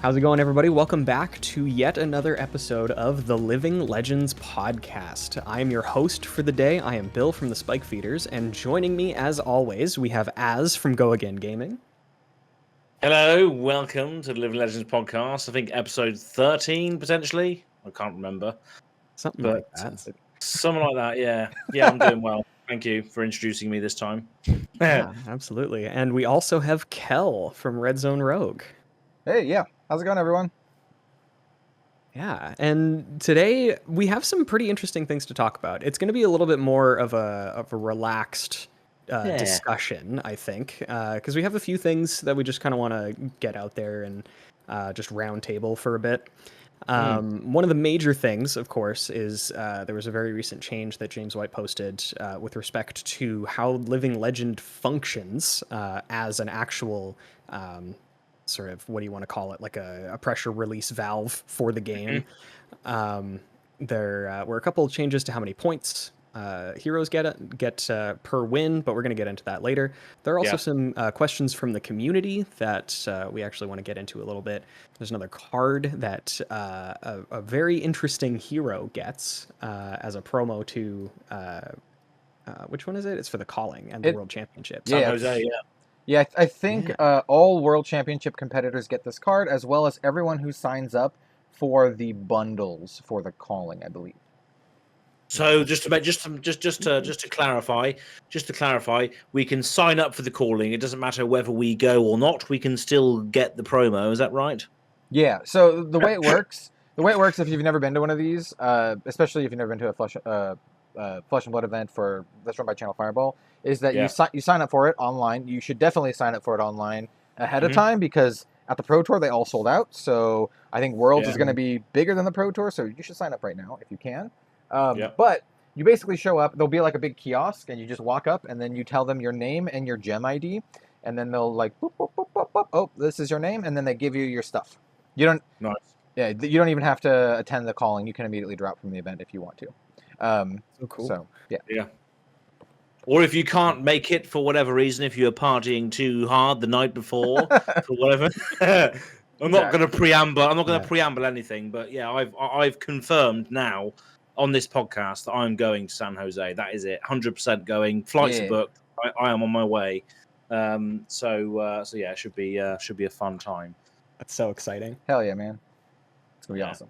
How's it going, everybody? Welcome back to yet another episode of the Living Legends podcast. I am your host for the day. I am Bill from the Spike Feeders, and joining me, as always, we have Azz from Go Again Gaming. Hello, welcome to the Living Legends podcast. I think episode 13, potentially. I can't remember. Something like that. Something like that, yeah. Yeah, I'm doing well. Thank you for introducing me this time. Yeah, absolutely. And we also have Kel from Red Zone Rogue. Hey, yeah. How's it going, everyone? Yeah, and today we have some pretty interesting things to talk about. It's going to be a little bit more of a relaxed discussion, I think, because we have a few things that we just kind of want to get out there and just round table for a bit. One of the major things, of course, is there was a very recent change that James White posted with respect to how Living Legend functions as an actual sort of, what do you want to call it, like a pressure release valve for the game. There were a couple of changes to how many points heroes get per win, but we're going to get into that later. There are also some questions from the community that we actually want to get into a little bit. There's another card that a very interesting hero gets as a promo to which one is it? It's for the Calling and the World Championship. San Jose, yeah. Yeah, I think all World Championship competitors get this card, as well as everyone who signs up for the bundles for the Calling, I believe. So just to clarify, we can sign up for the Calling. It doesn't matter whether we go or not. We can still get the promo. Is that right? Yeah. So the way it works, if you've never been to one of these, especially if you've never been to a Flesh and Blood event that's run by Channel Fireball, is that you sign up for it online. You should definitely sign up for it online ahead of time, because at the Pro Tour they all sold out. So I think Worlds is going to be bigger than the Pro Tour, so you should sign up right now if you can. But you basically show up. There'll be like a big kiosk, and you just walk up, and then you tell them your name and your gem ID, and then they'll like, boop, boop, boop, boop, boop. Oh, this is your name, and then they give you your stuff. You don't. Nice. Yeah, you don't even have to attend the Calling. You can immediately drop from the event if you want to. So cool. So yeah. Or if you can't make it for whatever reason, if you're partying too hard the night before, for whatever. I'm not going to preamble. I'm not going to preamble anything, but yeah, I've confirmed now on this podcast that I'm going to San Jose. That is it. 100% going. Flights are booked. I am on my way. So yeah, it should be a fun time. That's so exciting. Hell yeah, man. It's going to be awesome.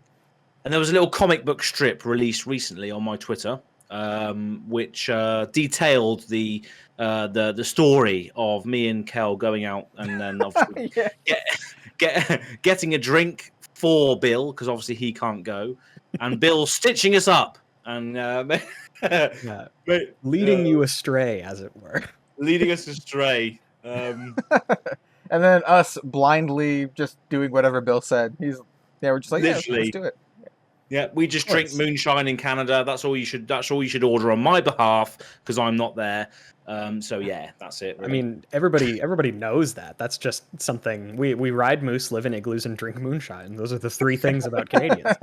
And there was a little comic book strip released recently on my Twitter, which detailed the story of me and Kel going out and then obviously getting a drink for Bill, because obviously he can't go, and Bill stitching us up and leading you astray, as it were. Leading us astray. And then us blindly just doing whatever Bill said. We're just like, let's do it. Yeah, we just drink moonshine in Canada. That's all you should order on my behalf, because I'm not there. So yeah, that's it. Really. I mean, everybody knows that. That's just something we ride moose, live in igloos, and drink moonshine. Those are the three things about Canadians.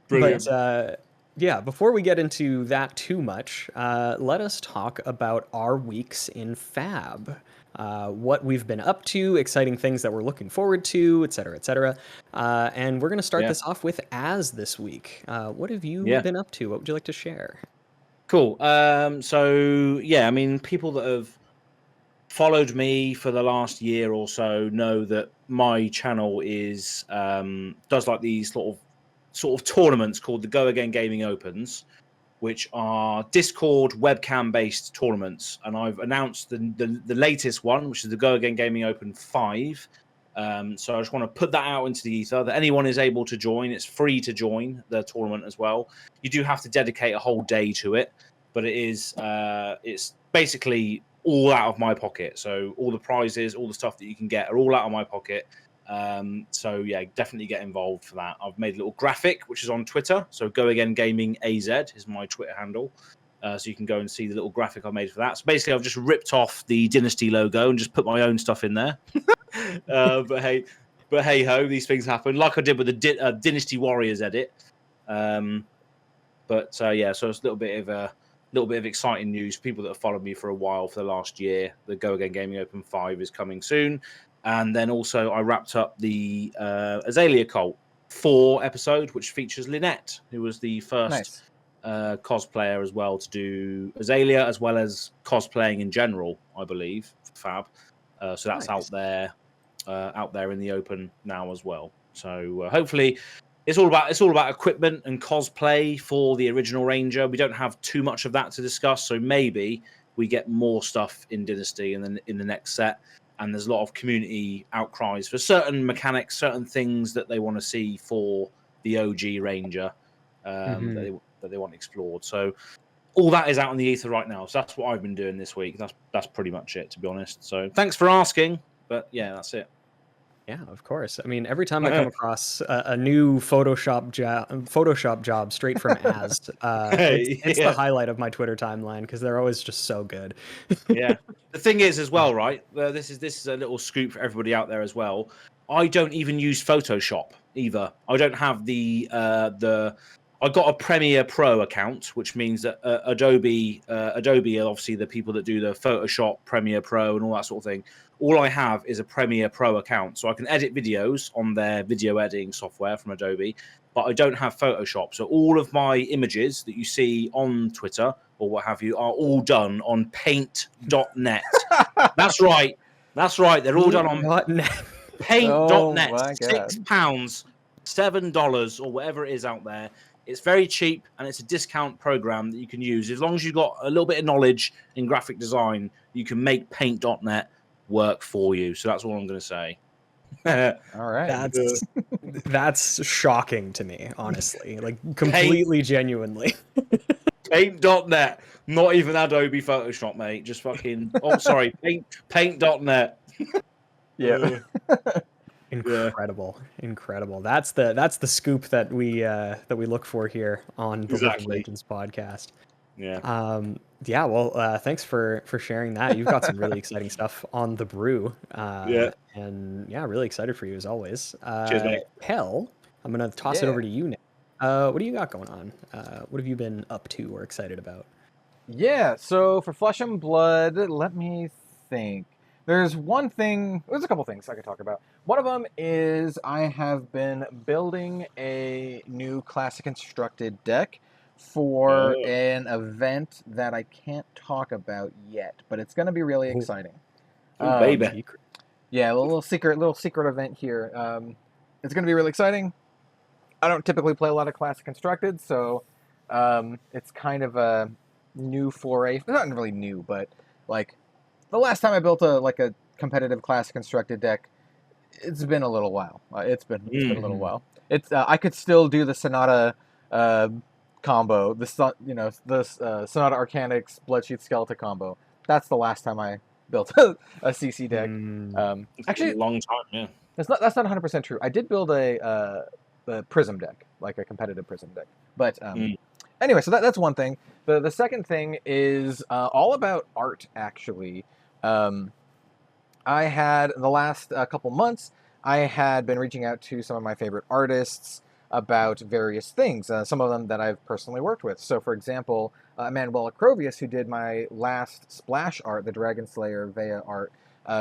Brilliant. But yeah, before we get into that too much, let us talk about our weeks in FAB. What we've been up to, exciting things that we're looking forward to, et cetera, et cetera. And we're going to start this off with Azz this week. What have you been up to? What would you like to share? Cool. So, yeah, I mean, people that have followed me for the last year or so know that my channel does like these sort of tournaments called the Go Again Gaming Opens, which are Discord webcam-based tournaments. And I've announced the latest one, which is the Go Again Gaming Open 5. So I just want to put that out into the ether, that anyone is able to join. It's free to join the tournament as well. You do have to dedicate a whole day to it, but it's basically all out of my pocket. So all the prizes, all the stuff that you can get are all out of my pocket. So yeah, definitely get involved for that. I've made a little graphic, which is on Twitter. So Go Again Gaming AZ is my Twitter handle. So you can go and see the little graphic I made for that. So basically, I've just ripped off the Dynasty logo and just put my own stuff in there. But hey ho, these things happen. Like I did with the Dynasty Warriors edit. Yeah, so it's a little bit of exciting news. People that have followed me for a while, for the last year, the Go Again Gaming Open 5 is coming soon. And then also I wrapped up the Azalea Cult 4 episode, which features Lynette, who was the first cosplayer as well to do Azalea, as well as cosplaying in general, I believe, for Fab. So that's out there in the open now as well. So hopefully it's all about equipment and cosplay for the original Ranger. We don't have too much of that to discuss, so maybe we get more stuff in Dynasty and then in the next set. And there's a lot of community outcries for certain mechanics, certain things that they want to see for the OG Ranger that they want explored. So all that is out in the ether right now. So that's what I've been doing this week. That's pretty much it, to be honest. So thanks for asking, but yeah, that's it. Yeah, of course. I mean, every time I come across a new Photoshop job straight from Azz, it's the highlight of my Twitter timeline because they're always just so good. Yeah. The thing is, as well, right? This is a little scoop for everybody out there as well. I don't even use Photoshop either. I don't have I got a Premiere Pro account, which means that Adobe are obviously the people that do the Photoshop, Premiere Pro, and all that sort of thing. All I have is a Premiere Pro account, so I can edit videos on their video editing software from Adobe, but I don't have Photoshop. So all of my images that you see on Twitter or what have you are all done on paint.net. That's right. They're all done on paint.net. £6, $7, or whatever it is out there. It's very cheap, and it's a discount program that you can use. As long as you've got a little bit of knowledge in graphic design, you can make paint.net work for you. So that's all I'm going to say. All right. That's shocking to me, honestly. Like, completely genuinely. Paint.net. Not even Adobe Photoshop, mate. Just fucking... Oh, sorry. Paint.net. Yeah. Incredible. That's the scoop that we look for here on the Living Legends podcast. Yeah. Well, thanks for sharing that. You've got some really exciting stuff on the brew. And really excited for you as always. Cheers, mate. Kel, I'm gonna toss it over to you now. What do you got going on? What have you been up to or excited about? Yeah, so for Flesh and Blood, let me think. There's a couple things I could talk about. One of them is I have been building a new classic constructed deck for an event that I can't talk about yet, but it's going to be really exciting. Baby. Yeah, a little secret event here. It's going to be really exciting. I don't typically play a lot of classic constructed, so it's kind of a new foray. Not really new, but like the last time I built a competitive classic constructed deck, it's been a little while. It's been a little while. I could still do the Sonata combo, the Sonata Arcanics Bloodsheath Skeleton combo. That's the last time I built a CC deck. Actually, a long time. Yeah, that's not 100% true. I did build a Prism deck, like a competitive Prism deck. But anyway, so that's one thing. The second thing is all about art. Actually, I had the last couple months. I had been reaching out to some of my favorite artists about various things, some of them that I've personally worked with. So, for example, Manuela Crovius, who did my last splash art, the Dragon Slayer Vea art,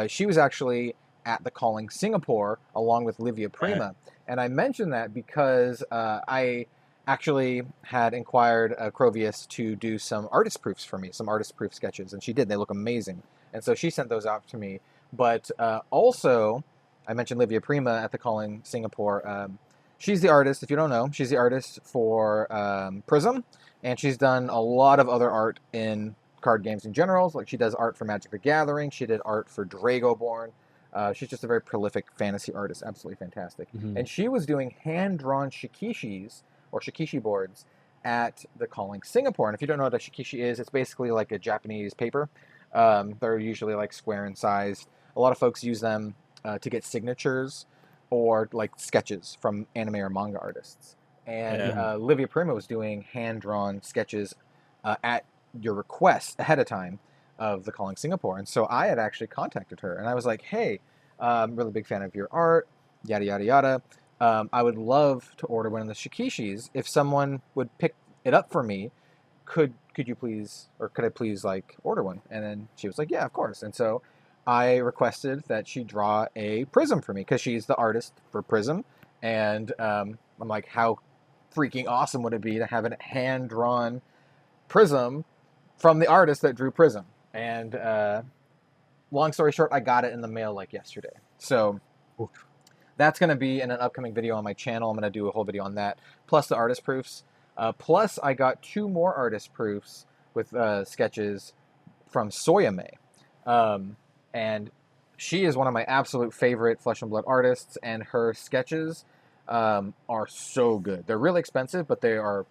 she was actually at the Calling Singapore along with Livia Prima. And I mentioned that because I actually had inquired Crovius to do some artist proofs for me, some artist proof sketches, and she did. They look amazing. And so she sent those out to me. But also, I mentioned Livia Prima at the Calling Singapore. She's the artist, if you don't know, she's the artist for Prism, and she's done a lot of other art in card games in general. Like she does art for Magic the Gathering, she did art for Dragoborn. She's just a very prolific fantasy artist, absolutely fantastic. And she was doing hand-drawn shikishis, or shikishi boards, at the Calling Singapore. And if you don't know what a shikishi is, it's basically like a Japanese paper. They're usually like square in size. A lot of folks use them to get signatures or like sketches from anime or manga artists. And Livia Prima was doing hand-drawn sketches at your request ahead of time of the Calling Singapore. And so I had actually contacted her, and I was like, hey, I'm really big fan of your art, yada, yada, yada. I would love to order one of the shikishis. If someone would pick it up for me, could you please, or could I please like order one? And then she was like, yeah, of course. And so I requested that she draw a prism for me because she's the artist for Prism, and I'm like, how freaking awesome would it be to have a hand-drawn Prism from the artist that drew Prism? And long story short, I got it in the mail like yesterday. So that's going to be in an upcoming video on my channel. I'm going to do a whole video on that, plus the artist proofs. Plus, I got 2 more artist proofs with sketches from Soyame. And she is one of my absolute favorite Flesh and Blood artists, and her sketches are so good. They're really expensive, but they are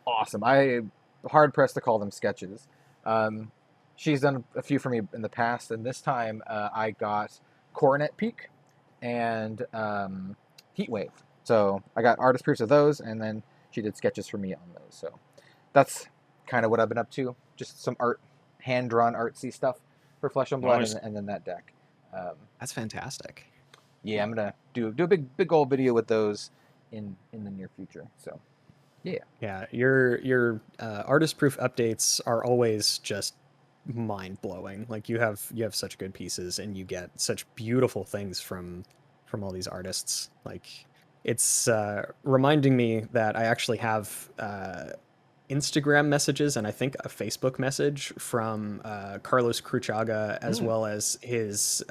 awesome. I'm hard-pressed to call them sketches. She's done a few for me in the past, and this time I got Coronet Peak and Heatwave. So I got artist proofs of those, and then she did sketches for me on those. So that's kind of what I've been up to. Just some art, hand-drawn artsy stuff for Flesh and Blood, Nice. and then that deck. That's fantastic. Yeah, I'm gonna do a big old video with those in the near future. So Yeah, your artist proof updates are always just mind blowing. Like you have such good pieces, and you get such beautiful things from all these artists. Like it's reminding me that I actually have Instagram messages and I think a Facebook message from Carlos Cruchaga, as well as his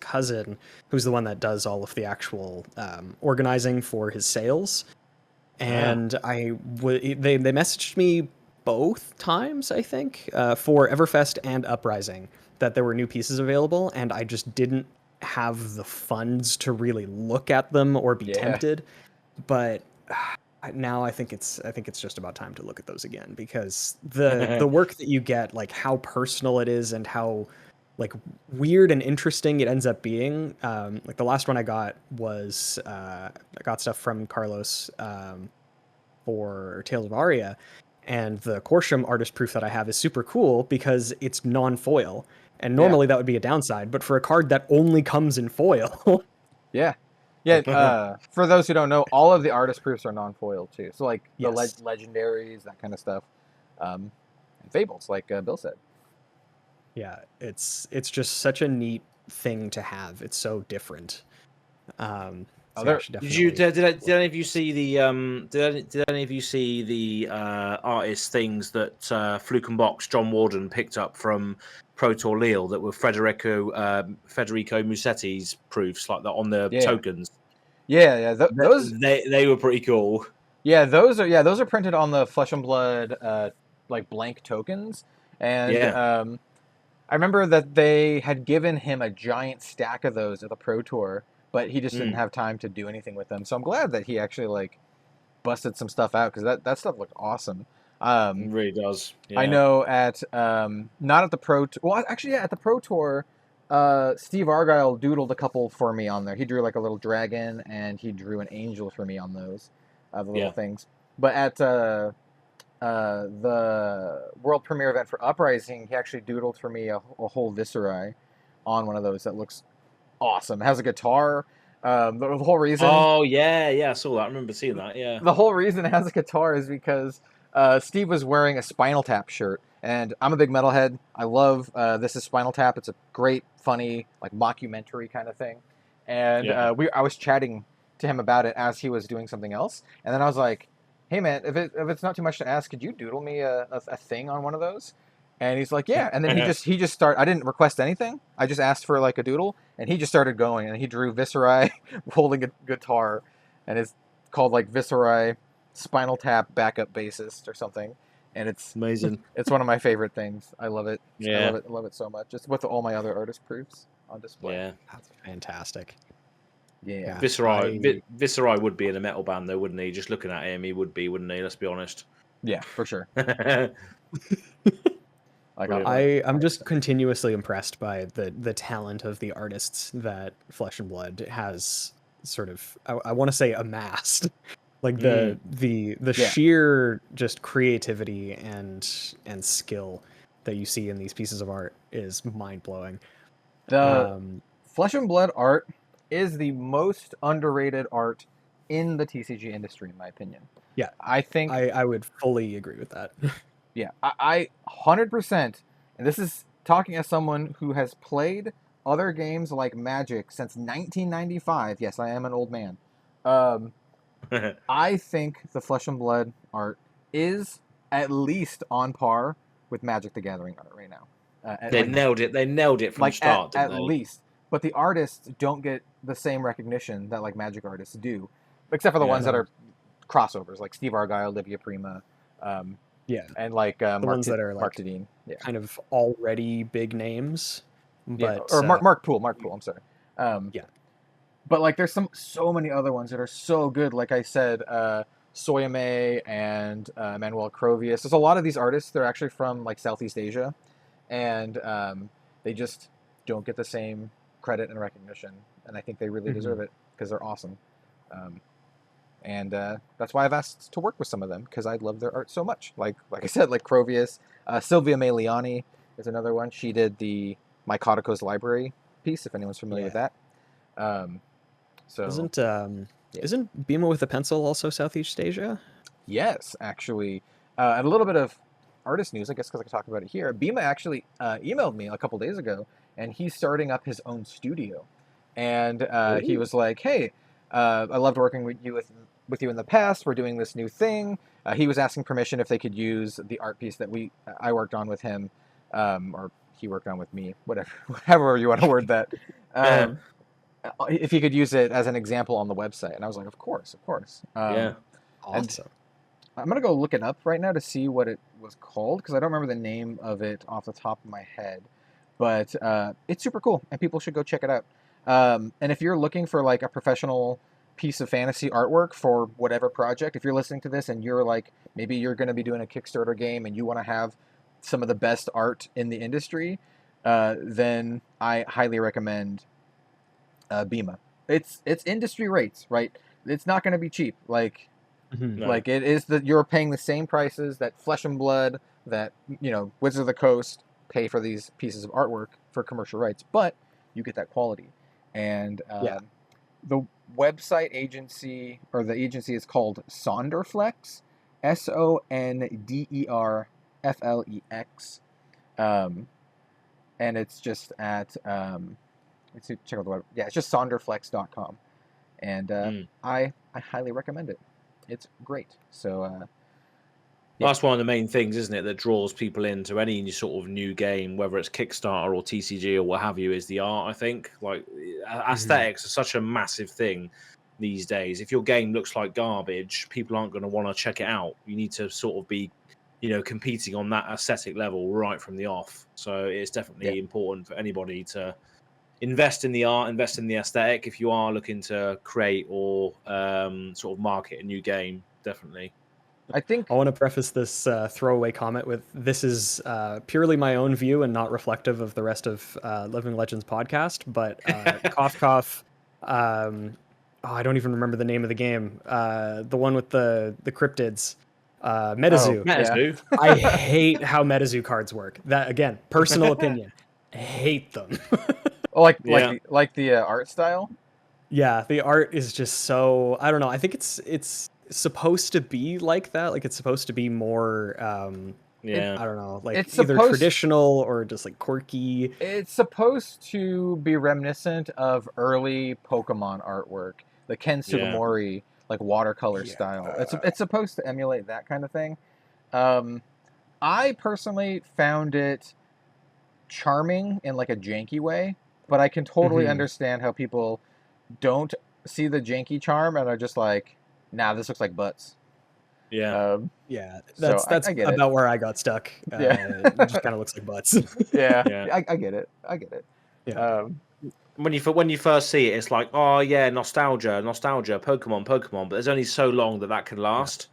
cousin, who's the one that does all of the actual organizing for his sales. And they messaged me both times, I think, for Everfest and Uprising, that there were new pieces available, and I just didn't have the funds to really look at them or be tempted. But now I think it's just about time to look at those again, because the work that you get, like how personal it is and how like weird and interesting it ends up being. Like the last one I got was I got stuff from Carlos for Tales of Aria, and the Corsham artist proof that I have is super cool because it's non-foil, and normally that would be a downside, but for a card that only comes in foil. yeah. For those who don't know, all of the artist proofs are non-foil too. So like the legendaries, that kind of stuff, and fables, like Bill said. Yeah, it's just such a neat thing to have. It's so different. Did any of you see the did any of you see the artist things that Flukenbox John Warden picked up from Pro Tour Lille that were Federico Musetti's proofs, like that on the tokens? Those they were pretty cool. Those are printed on the Flesh and Blood like blank tokens, and I remember that they had given him a giant stack of those at the Pro Tour, but he just didn't have time to do anything with them. So I'm glad that he actually like busted some stuff out, because that stuff looked awesome. It really does. Yeah. I know at not at the Pro well, actually at the Pro Tour, Steve Argyle doodled a couple for me on there. He drew like a little dragon, and he drew an angel for me on those the little things. But at the world premiere event for Uprising, he actually doodled for me a whole Viscerai on one of those that looks awesome. It has a guitar. The whole reason. Oh I saw that. I remember seeing that. Yeah. The whole reason it has a guitar is because Steve was wearing a Spinal Tap shirt, and I'm a big metalhead. I love This Is Spinal Tap. It's a great, funny, like mockumentary kind of thing. And I was chatting to him about it as he was doing something else, and then I was like, "Hey man, if it's not too much to ask, could you doodle me a thing on one of those?" And he's like, "Yeah." And then he just started. I didn't request anything. I just asked for like a doodle, and he just started going. And he drew Viscerai holding a guitar, and it's called like Viscerai Spinal Tap Backup Bassist or something. And it's amazing. It's one of my favorite things. I love it. Yeah, I love it so much. Just with all my other artist proofs on display. Yeah, that's fantastic. Yeah, Viscerai would be in a metal band though, wouldn't he? Just looking at him, he would be, wouldn't he? Let's be honest. Yeah, for sure. I'm just continuously impressed by the talent of the artists that Flesh and Blood has sort of, I want to say, amassed. Like the sheer just creativity and skill that you see in these pieces of art is mind blowing. The Flesh and Blood art is the most underrated art in the TCG industry, in my opinion. Yeah, I think I would fully agree with that. Yeah, I 100%, and this is talking as someone who has played other games like Magic since 1995. Yes, I am an old man. I think the Flesh and Blood art is at least on par with Magic the Gathering art right now. They nailed it. They nailed it from start, didn't at they? least. But the artists don't get the same recognition that like Magic artists do, except for the ones that are crossovers, like Steve Argyle, Livia Prima, and like the ones that are Mark like Tedin, kind of already big names. But or Mark Poole. I'm sorry. Yeah. But like, there's so many other ones that are so good. Like I said, Soyame and Manuel Crovius. There's a lot of these artists. They're actually from like Southeast Asia, and they just don't get the same credit and recognition. And I think they really deserve it because they're awesome. And that's why I've asked to work with some of them, because I love their art so much. Like I said, like Crovius, Sylvia Meliani is another one. She did the Mycoticos Library piece, if anyone's familiar with that. So isn't Bima with a Pencil also Southeast Asia? Yes, actually. And a little bit of artist news, I guess, because I can talk about it here. Bima actually emailed me a couple days ago, and he's starting up his own studio. And he was like, "Hey, I loved working with you in the past. We're doing this new thing." He was asking permission if they could use the art piece that I worked on with him, or he worked on with me, however you want to word that. If he could use it as an example on the website. And I was like, of course. Awesome. I'm going to go look it up right now to see what it was called, because I don't remember the name of it off the top of my head. But it's super cool, and people should go check it out. And if you're looking for like a professional piece of fantasy artwork for whatever project, if you're listening to this and you're like, maybe you're going to be doing a Kickstarter game and you want to have some of the best art in the industry, then I highly recommend Bima. It's industry rates, right? It's not going to be cheap. Like it is that you're paying the same prices that Flesh and Blood, that Wizards of the Coast pay for these pieces of artwork for commercial rights, but you get that quality. And the website agency, or the agency, is called Sonderflex, Sonderflex, and it's just at let's check out the web. Yeah, it's just sonderflex.com, and I highly recommend it. It's great. So that's one of the main things, isn't it, that draws people into any sort of new game, whether it's Kickstarter or TCG or what have you, is the art. I think like aesthetics are such a massive thing these days. If your game looks like garbage, people aren't going to want to check it out. You need to sort of be competing on that aesthetic level right from the off. So it's definitely important for anybody to invest in the art, invest in the aesthetic if you are looking to create or sort of market a new game. Definitely. I want to preface this throwaway comment with, this is purely my own view and not reflective of the rest of Living Legends podcast, but cough cough, I don't even remember the name of the game, the one with the cryptids, MetaZoo. MetaZoo. I hate how MetaZoo cards work. That, again, personal opinion. I hate them. like the art style. Yeah, the art is just so, I don't know. I think it's supposed to be like that. Like, it's supposed to be more I don't know, like it's either traditional or just like quirky. It's supposed to be reminiscent of early Pokemon artwork, the Ken Sugimori like watercolor style. It's supposed to emulate that kind of thing. I personally found it charming in like a janky way, but I can totally understand how people don't see the janky charm and are just like, nah, this looks like butts. That's about where I got stuck. It just kind of looks like butts. I get it. Yeah. When you first see it, it's like, oh yeah, nostalgia, Pokemon, but there's only so long that can last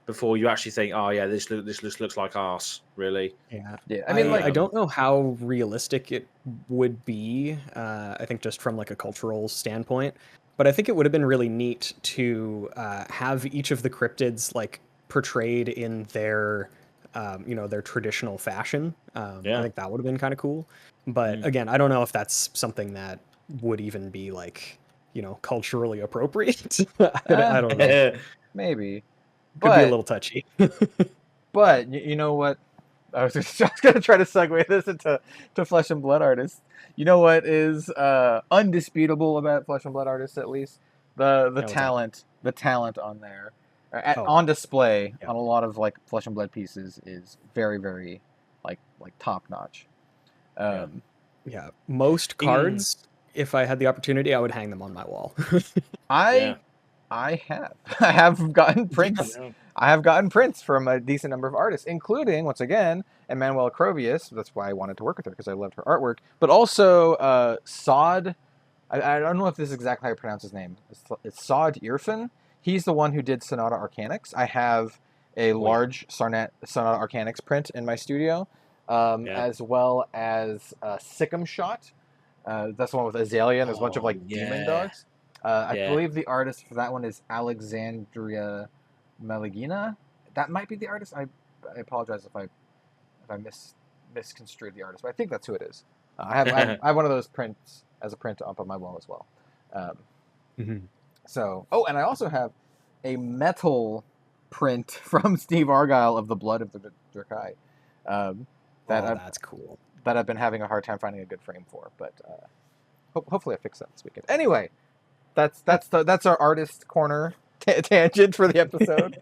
before you actually think, oh yeah, this looks like arse, really. Yeah. I mean, I don't know how realistic it would be. I think just from like a cultural standpoint. But I think it would have been really neat to have each of the cryptids like portrayed in their, their traditional fashion. I think that would have been kind of cool. But again, I don't know if that's something that would even be like, culturally appropriate. I don't know. Maybe. Could be a little touchy. But you know what? I was just gonna try to segue this into Flesh and Blood artists. You know what is undisputable about Flesh and Blood artists, at least the talent on there, on display on a lot of like Flesh and Blood pieces is very, very like top notch. Yeah, most cards, if I had the opportunity, I would hang them on my wall. I have gotten prints. I have gotten prints from a decent number of artists, including, once again, Emmanuel Crovius. That's why I wanted to work with her, because I loved her artwork. But also Sod. I don't know if this is exactly how you pronounce his name. It's Sod Irfan. He's the one who did Sonata Arcanix. I have a large Sonata Arcanix print in my studio, as well as Sikkim Shot. That's the one with Azalea and there's a bunch of like demon dogs. I believe the artist for that one is Alexandria Meligina. That might be the artist. I apologize if I misconstrued the artist, but I think that's who it is. I have one of those prints as a print up on my wall as well. So, and I also have a metal print from Steve Argyle of the Blood of the Drakai. That's cool. That I've been having a hard time finding a good frame for, but hopefully I fix that this weekend. Anyway, that's our artist corner tangent for the episode.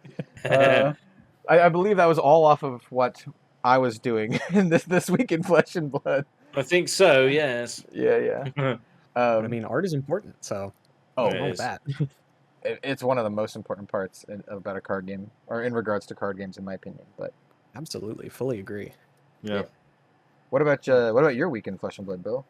I believe that was all off of what I was doing in this week in Flesh and Blood. I think so. Yes. Yeah. I mean, art is important, so that. It's one of the most important parts about a card game, or in regards to card games, in my opinion. But absolutely, fully agree. Yeah. What about your week in Flesh and Blood, Bill?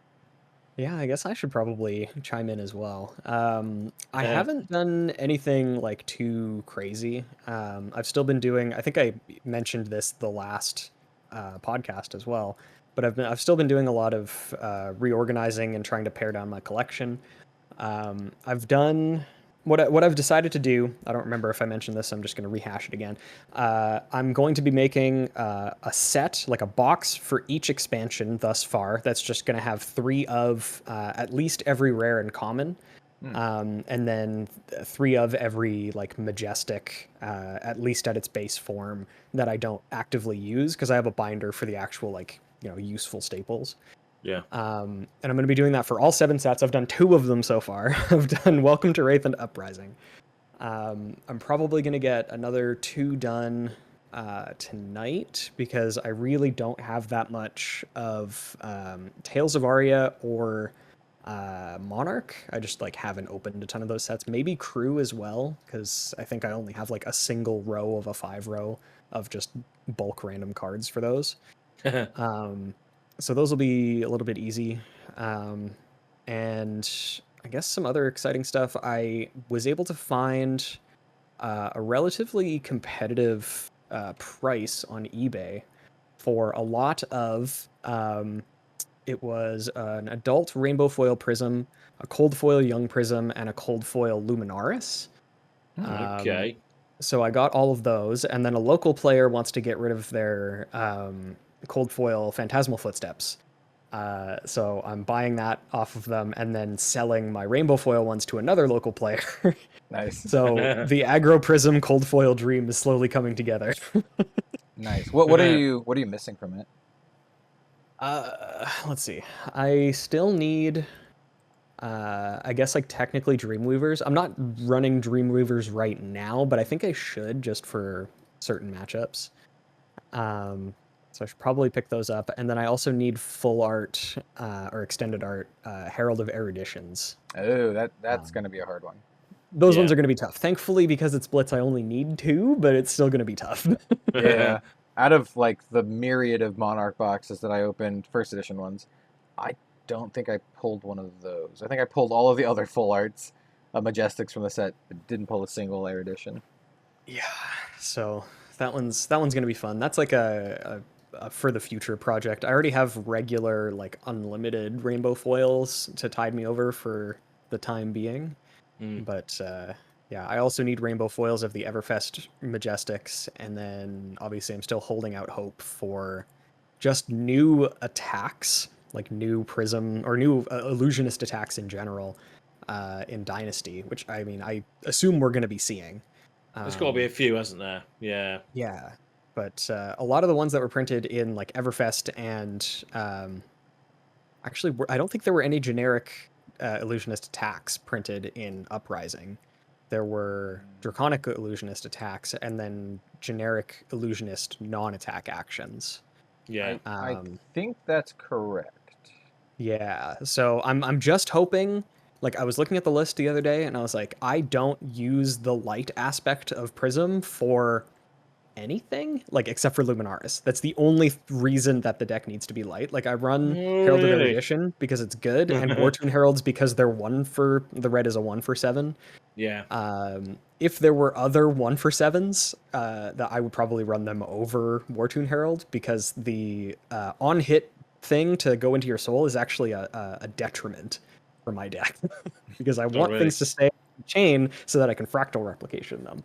Yeah, I guess I should probably chime in as well. I haven't done anything like too crazy. I've still been doing. I think I mentioned this the last podcast as well, but I've still been doing a lot of reorganizing and trying to pare down my collection. I've done what I've decided to do. I don't remember if I mentioned this. I'm just going to rehash it again. I'm going to be making a set, like a box for each expansion thus far. That's just going to have 3 of at least every rare and common, and then 3 of every like majestic, at least at its base form, that I don't actively use because I have a binder for the actual like useful staples. Yeah. And I'm going to be doing that for all 7 sets. I've done 2 of them so far. I've done Welcome to Wraith and Uprising. I'm probably going to get another 2 done tonight because I really don't have that much of Tales of Aria or Monarch. I just like haven't opened a ton of those sets. Maybe Crew as well, because I think I only have like a single row of a 5 row of just bulk random cards for those. So those will be a little bit easy. And I guess some other exciting stuff. I was able to find a relatively competitive price on eBay for a lot of... it was an adult rainbow foil prism, a cold foil young prism, and a cold foil luminaris. Okay. So I got all of those, and then a local player wants to get rid of their... cold foil phantasmal footsteps, so I'm buying that off of them and then selling my rainbow foil ones to another local player. Nice. So the aggro prism cold foil dream is slowly coming together. Nice. What are you missing from it? Let's see. I still need I guess like technically Dreamweavers. I'm not running Dreamweavers right now, but I think I should just for certain matchups. So I should probably pick those up. And then I also need full art or extended art Herald of Eruditions. Oh, that's going to be a hard one. Those ones are going to be tough. Thankfully, because it's Blitz, I only need 2, but it's still going to be tough. Yeah. Out of like the myriad of Monarch boxes that I opened, first edition ones, I don't think I pulled one of those. I think I pulled all of the other full arts of Majestics from the set, but didn't pull a single Erudition. Yeah. So that one's going to be fun. That's like a for the future project. I already have regular like unlimited rainbow foils to tide me over for the time being. But yeah, I also need rainbow foils of the Everfest Majestics, and then obviously I'm still holding out hope for just new attacks, like new Prism or new illusionist attacks in general in Dynasty, which I mean I assume we're going to be seeing. There's got to be a few, hasn't there? Yeah. Yeah. but a lot of the ones that were printed in like Everfest and actually, I don't think there were any generic illusionist attacks printed in Uprising. There were draconic illusionist attacks and then generic illusionist non-attack actions. Yeah, I think that's correct. Yeah, so I'm just hoping. Like, I was looking at the list the other day, and I was like, I don't use the light aspect of Prism for anything, like, except for Luminaris. That's the only reason that the deck needs to be light. Like, I run Herald of Erudition because it's good, and Wartune Heralds because they're the red is a 1/7. Yeah. If there were other 1/7s, that I would probably run them over Wartune Herald, because the on-hit thing to go into your soul is actually a detriment for my deck. Because I want things to stay in chain so that I can fractal replication them.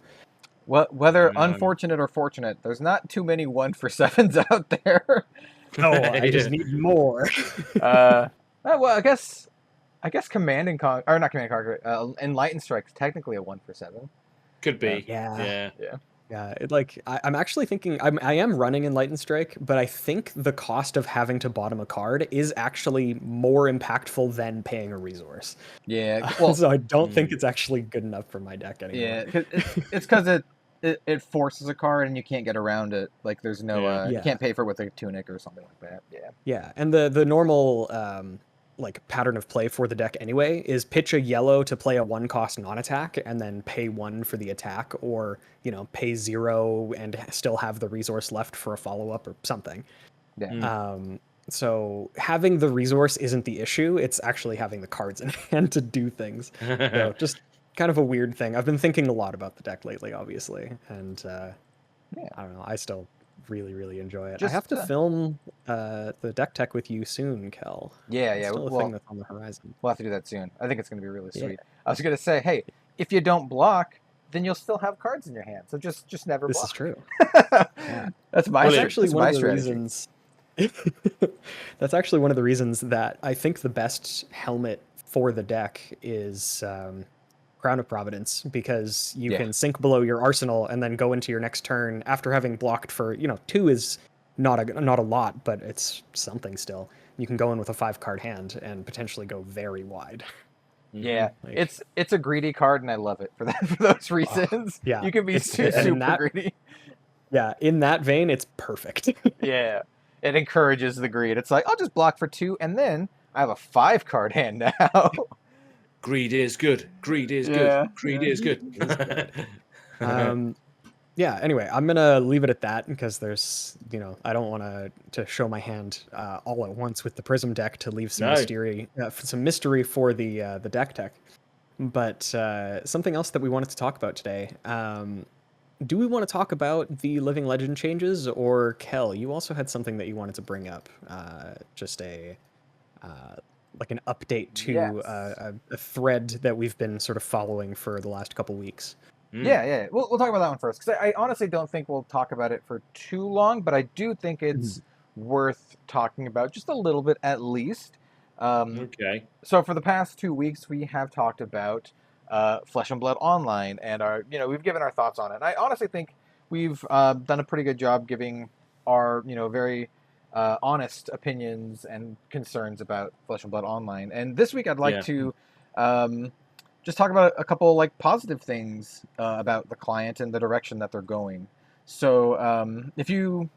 Whether unfortunate or fortunate, there's not too many 1/7s out there. No, I just need more. Well, I guess Command and Conquer, or not Command and Conquer, Enlightened Strike's technically a 1/7. Could be. Yeah. I'm actually thinking I am running Enlightened Strike, but I think the cost of having to bottom a card is actually more impactful than paying a resource. Yeah, well, so I don't think it's actually good enough for my deck anymore. Yeah, it's because it forces a card and you can't get around it. Like, there's no you can't pay for it with a tunic or something like that. Yeah, and the normal like pattern of play for the deck anyway is pitch a yellow to play a 1-cost non-attack and then pay 1 for the attack, or pay 0 and still have the resource left for a follow-up or something. So having the resource isn't the issue, it's actually having the cards in hand to do things. So just kind of a weird thing. I've been thinking a lot about the deck lately, obviously, and I don't know, I still really enjoy it. I have to film the deck tech with you soon, Kel. Yeah. It's still a thing that's on the horizon. We'll have to do that soon. I think it's going to be really sweet. I was going to say, hey, if you don't block, then you'll still have cards in your hand. So just never block. This is true. That's my That's actually one of the strategy. reasons. That's actually one of the reasons that I think the best helmet for the deck is Crown of Providence, because you can sink below your arsenal and then go into your next turn after having blocked for 2 is not a lot, but it's something still. You can go in with a 5-card hand and potentially go very wide. Yeah, it's a greedy card, and I love it for those reasons. Yeah, you can be super greedy. Yeah, in that vein, it's perfect. Yeah, it encourages the greed. It's like, I'll just block for 2, and then I have a 5-card hand now. Greed is good. Greed is good. Greed is good. Anyway, I'm gonna leave it at that, because there's I don't want to show my hand all at once with the Prism deck to leave some mystery for the deck tech. But something else that we wanted to talk about today. Do we want to talk about the Living Legend changes, or Kel, you also had something that you wanted to bring up? Just like an update to a thread that we've been sort of following for the last couple weeks. Yeah. We'll talk about that one first, because I honestly don't think we'll talk about it for too long, but I do think it's worth talking about just a little bit at least. Okay. So for the past 2 weeks, we have talked about Flesh and Blood Online, and we've given our thoughts on it. And I honestly think we've done a pretty good job giving our very honest opinions and concerns about Flesh and Blood Online. And this week I'd like to just talk about a couple like positive things about the client and the direction that they're going. So if you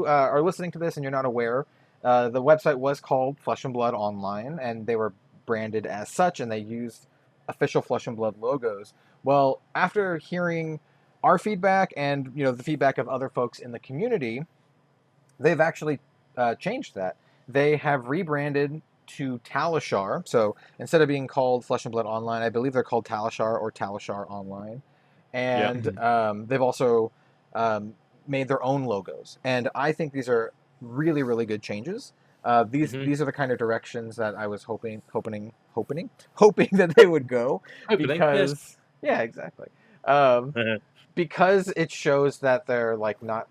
are listening to this and you're not aware, the website was called Flesh and Blood Online, and they were branded as such, and they used official Flesh and Blood logos. Well, after hearing our feedback and the feedback of other folks in the community, they've actually changed that. They have rebranded to Talishar. So instead of being called Flesh and Blood Online, I believe they're called Talishar or Talishar Online. And they've also made their own logos. And I think these are really good changes. These are the kind of directions that I was hoping that they would go. Because exactly. Because it shows that they're like not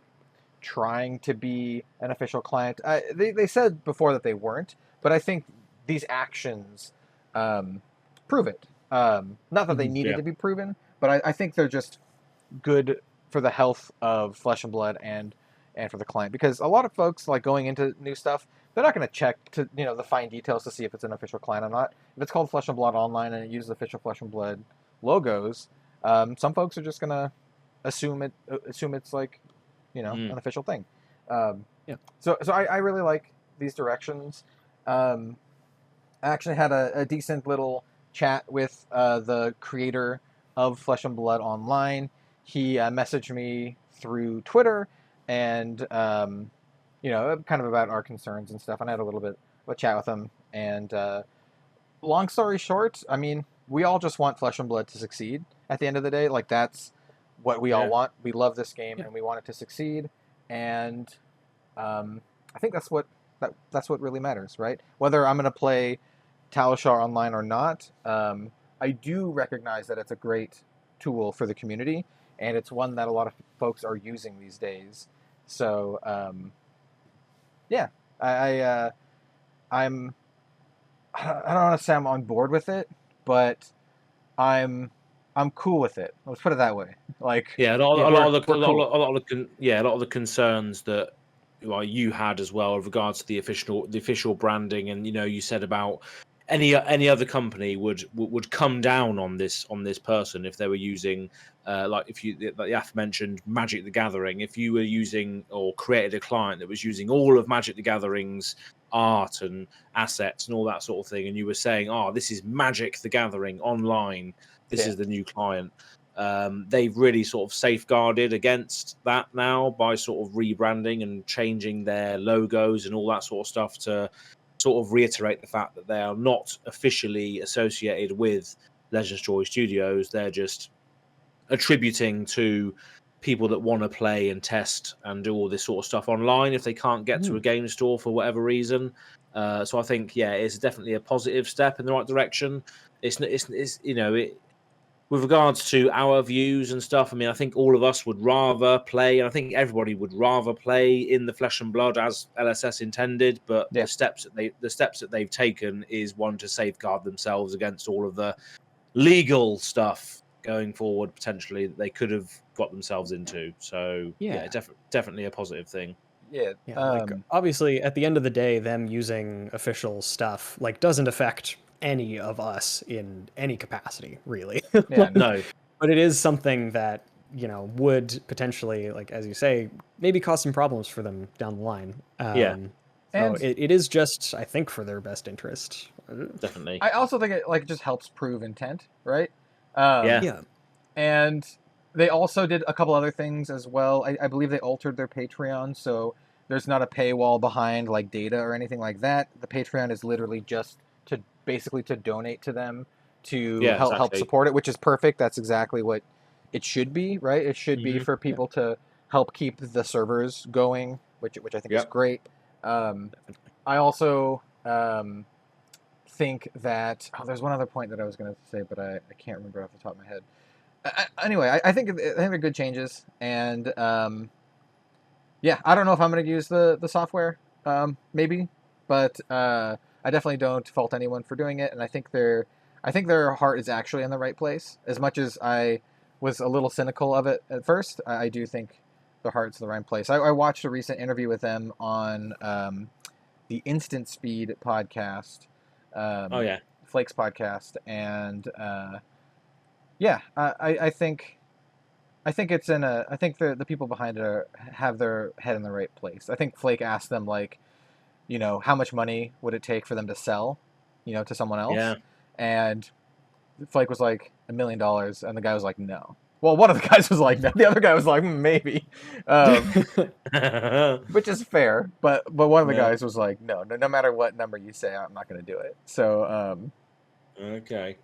trying to be an official client. They said before that they weren't, but I think these actions prove it. Not that they needed to be proven, but I think they're just good for the health of Flesh and Blood and for the client, because a lot of folks like going into new stuff, they're not going to check to the fine details to see if it's an official client or not. If it's called Flesh and Blood Online and it uses official Flesh and Blood logos, some folks are just going to assume it's like an official thing. So I really like these directions. I actually had a decent little chat with the creator of Flesh and Blood Online. He messaged me through Twitter and kind of about our concerns and stuff, and I had a little bit of a chat with him. And long story short, I mean, we all just want Flesh and Blood to succeed at the end of the day. Like, that's what we all want. We love this game and we want it to succeed, and I think that's what really matters, right? Whether I'm going to play Talishar online or not, I do recognize that it's a great tool for the community, and it's one that a lot of folks are using these days. So, I don't want to say I'm on board with it, but I'm cool with it. Let's put it that way. Like, a lot of the concerns that you had as well with regards to the official branding, and you said about any other company would come down on this person if they were using like the aforementioned Magic the Gathering. If you were using or created a client that was using all of Magic the Gathering's art and assets and all that sort of thing, and you were saying, this is Magic the Gathering online, this is the new client. They've really sort of safeguarded against that now by sort of rebranding and changing their logos and all that sort of stuff to sort of reiterate the fact that they are not officially associated with Legends Joy Studios. They're just attributing to people that want to play and test and do all this sort of stuff online if they can't get to a game store for whatever reason. So I think, it's definitely a positive step in the right direction. It's with regards to our views and stuff, I mean, I think all of us would rather play, and I think everybody would rather play in the Flesh and Blood as LSS intended. But the steps that they've taken is one to safeguard themselves against all of the legal stuff going forward potentially that they could have got themselves into. So definitely a positive thing. Like, obviously, at the end of the day, them using official stuff doesn't affect any of us in any capacity, really. No. But it is something that would potentially, like as you say, maybe cause some problems for them down the line. And it is just, I think, for their best interest. Definitely. I also think it just helps prove intent, right? And they also did a couple other things as well. I believe they altered their Patreon, so there's not a paywall behind like data or anything like that. The Patreon is literally just to donate to them to help support it, which is perfect. That's exactly what it should be, right? It should be for people to help keep the servers going, which I think is great. I also think that there's one other point that I was going to say, but I can't remember off the top of my head. Anyway, I think they're good changes, and I don't know if I'm going to use the software, maybe, but I definitely don't fault anyone for doing it, and I think their heart is actually in the right place. As much as I was a little cynical of it at first, I do think their heart's in the right place. I watched a recent interview with them on the Instant Speed podcast, Flakes podcast, and I think it's I think the people behind it have their head in the right place. I think Flake asked them how much money would it take for them to sell, to someone else? Yeah. And Flake was like $1 million, and the guy was like, no. Well, one of the guys was like, no. The other guy was like, maybe, which is fair. But one of the guys was like, no matter what number you say, I'm not going to do it. So okay,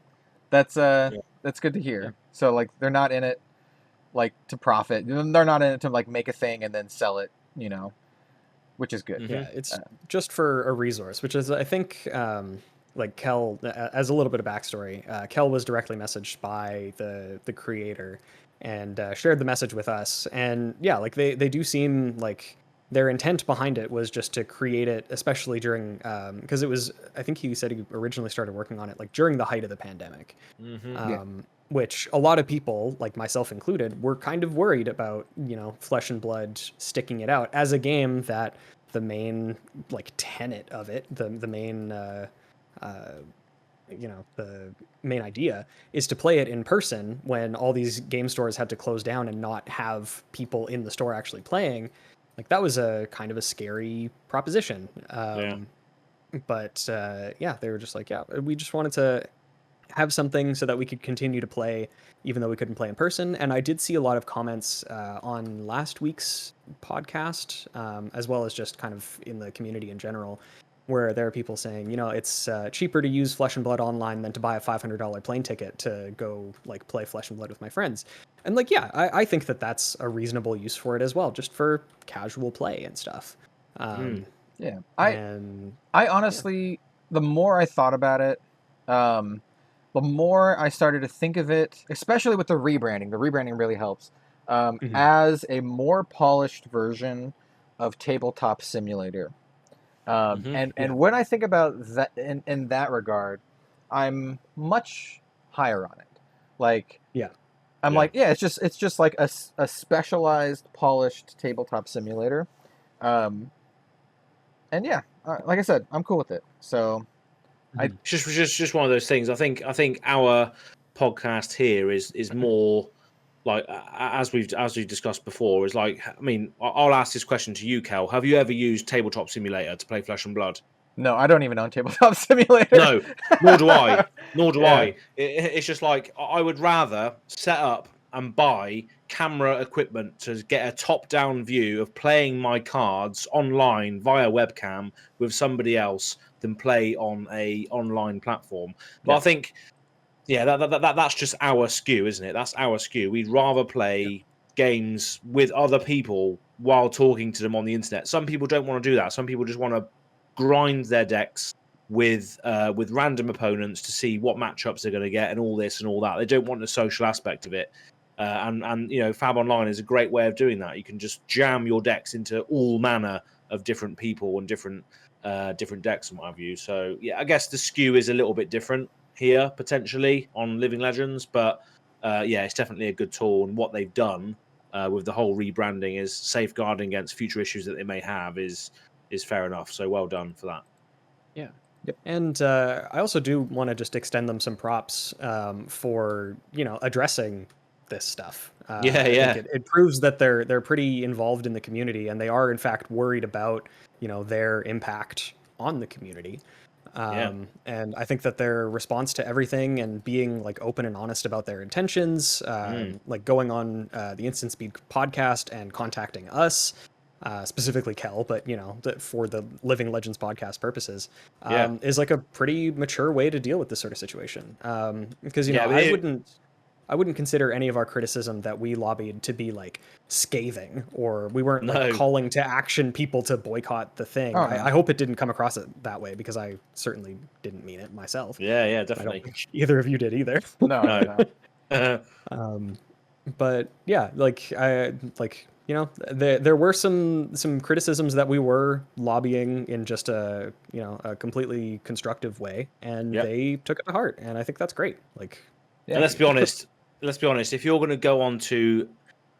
that's good to hear. So they're not in it to profit. They're not in it to make a thing and then sell it, which is good. Yeah, it's just for a resource, which is, I think, Kel, as a little bit of backstory, Kel was directly messaged by the creator and shared the message with us. And they do seem like their intent behind it was just to create it, especially during, because it was, I think he said he originally started working on it during the height of the pandemic. which a lot of people, like myself included, were kind of worried about, Flesh and Blood sticking it out as a game that the main like tenet of it, the main the main idea is to play it in person when all these game stores had to close down and not have people in the store actually playing. Like that was a kind of a scary proposition. But they were just like, we just wanted to have something so that we could continue to play even though we couldn't play in person. And I did see a lot of comments on last week's podcast, as well as just kind of in the community in general, where there are people saying, it's cheaper to use Flesh and Blood online than to buy a $500 plane ticket to go like play Flesh and Blood with my friends. And like, I think that that's a reasonable use for it as well, just for casual play and stuff. I honestly, the more I thought about it, the more I started to think of it, especially with the rebranding. The rebranding really helps, as a more polished version of Tabletop Simulator. And when I think about that in that regard, I'm much higher on it. Like, it's just like a specialized, polished tabletop simulator. Like I said, I'm cool with it. So, just one of those things. I think our podcast here is more like, as we've discussed before, is like, I mean, I'll ask this question to you, Kel. Have you ever used Tabletop Simulator to play Flesh and Blood? No, I don't even own Tabletop Simulator. No, nor do I. I. It's just like, I would rather set up and buy camera equipment to get a top-down view of playing my cards online via webcam with somebody else than play on a online platform. But I think, that's just our skew, isn't it? That's our skew. We'd rather play games with other people while talking to them on the internet. Some people don't want to do that. Some people just want to grind their decks with random opponents to see what matchups they're going to get and all this and all that. They don't want the social aspect of it. And FAB Online is a great way of doing that. You can just jam your decks into all manner of different people and different decks and what have you. So I guess the skew is a little bit different here potentially on Living Legends, but it's definitely a good tool. And what they've done with the whole rebranding is safeguarding against future issues that they may have is fair enough. So well done for that. Yeah. Yep. And I also do want to just extend them some props for addressing this stuff. I think it proves that they're pretty involved in the community, and they are in fact worried about their impact on the community. And I think that their response to everything and being like open and honest about their intentions, like going on the Instant Speed podcast and contacting us, specifically Kel, but for the Living Legends podcast purposes, is like a pretty mature way to deal with this sort of situation. Because I wouldn't consider any of our criticism that we lobbied to be like scathing, or we weren't like calling to action people to boycott the thing. I hope it didn't come across it that way, because I certainly didn't mean it myself. Yeah, definitely. I don't think either of you did either. No. But there were some criticisms that we were lobbying in just a completely constructive way, and they took it to heart, and I think that's great. And let's be honest. If you're going to go on to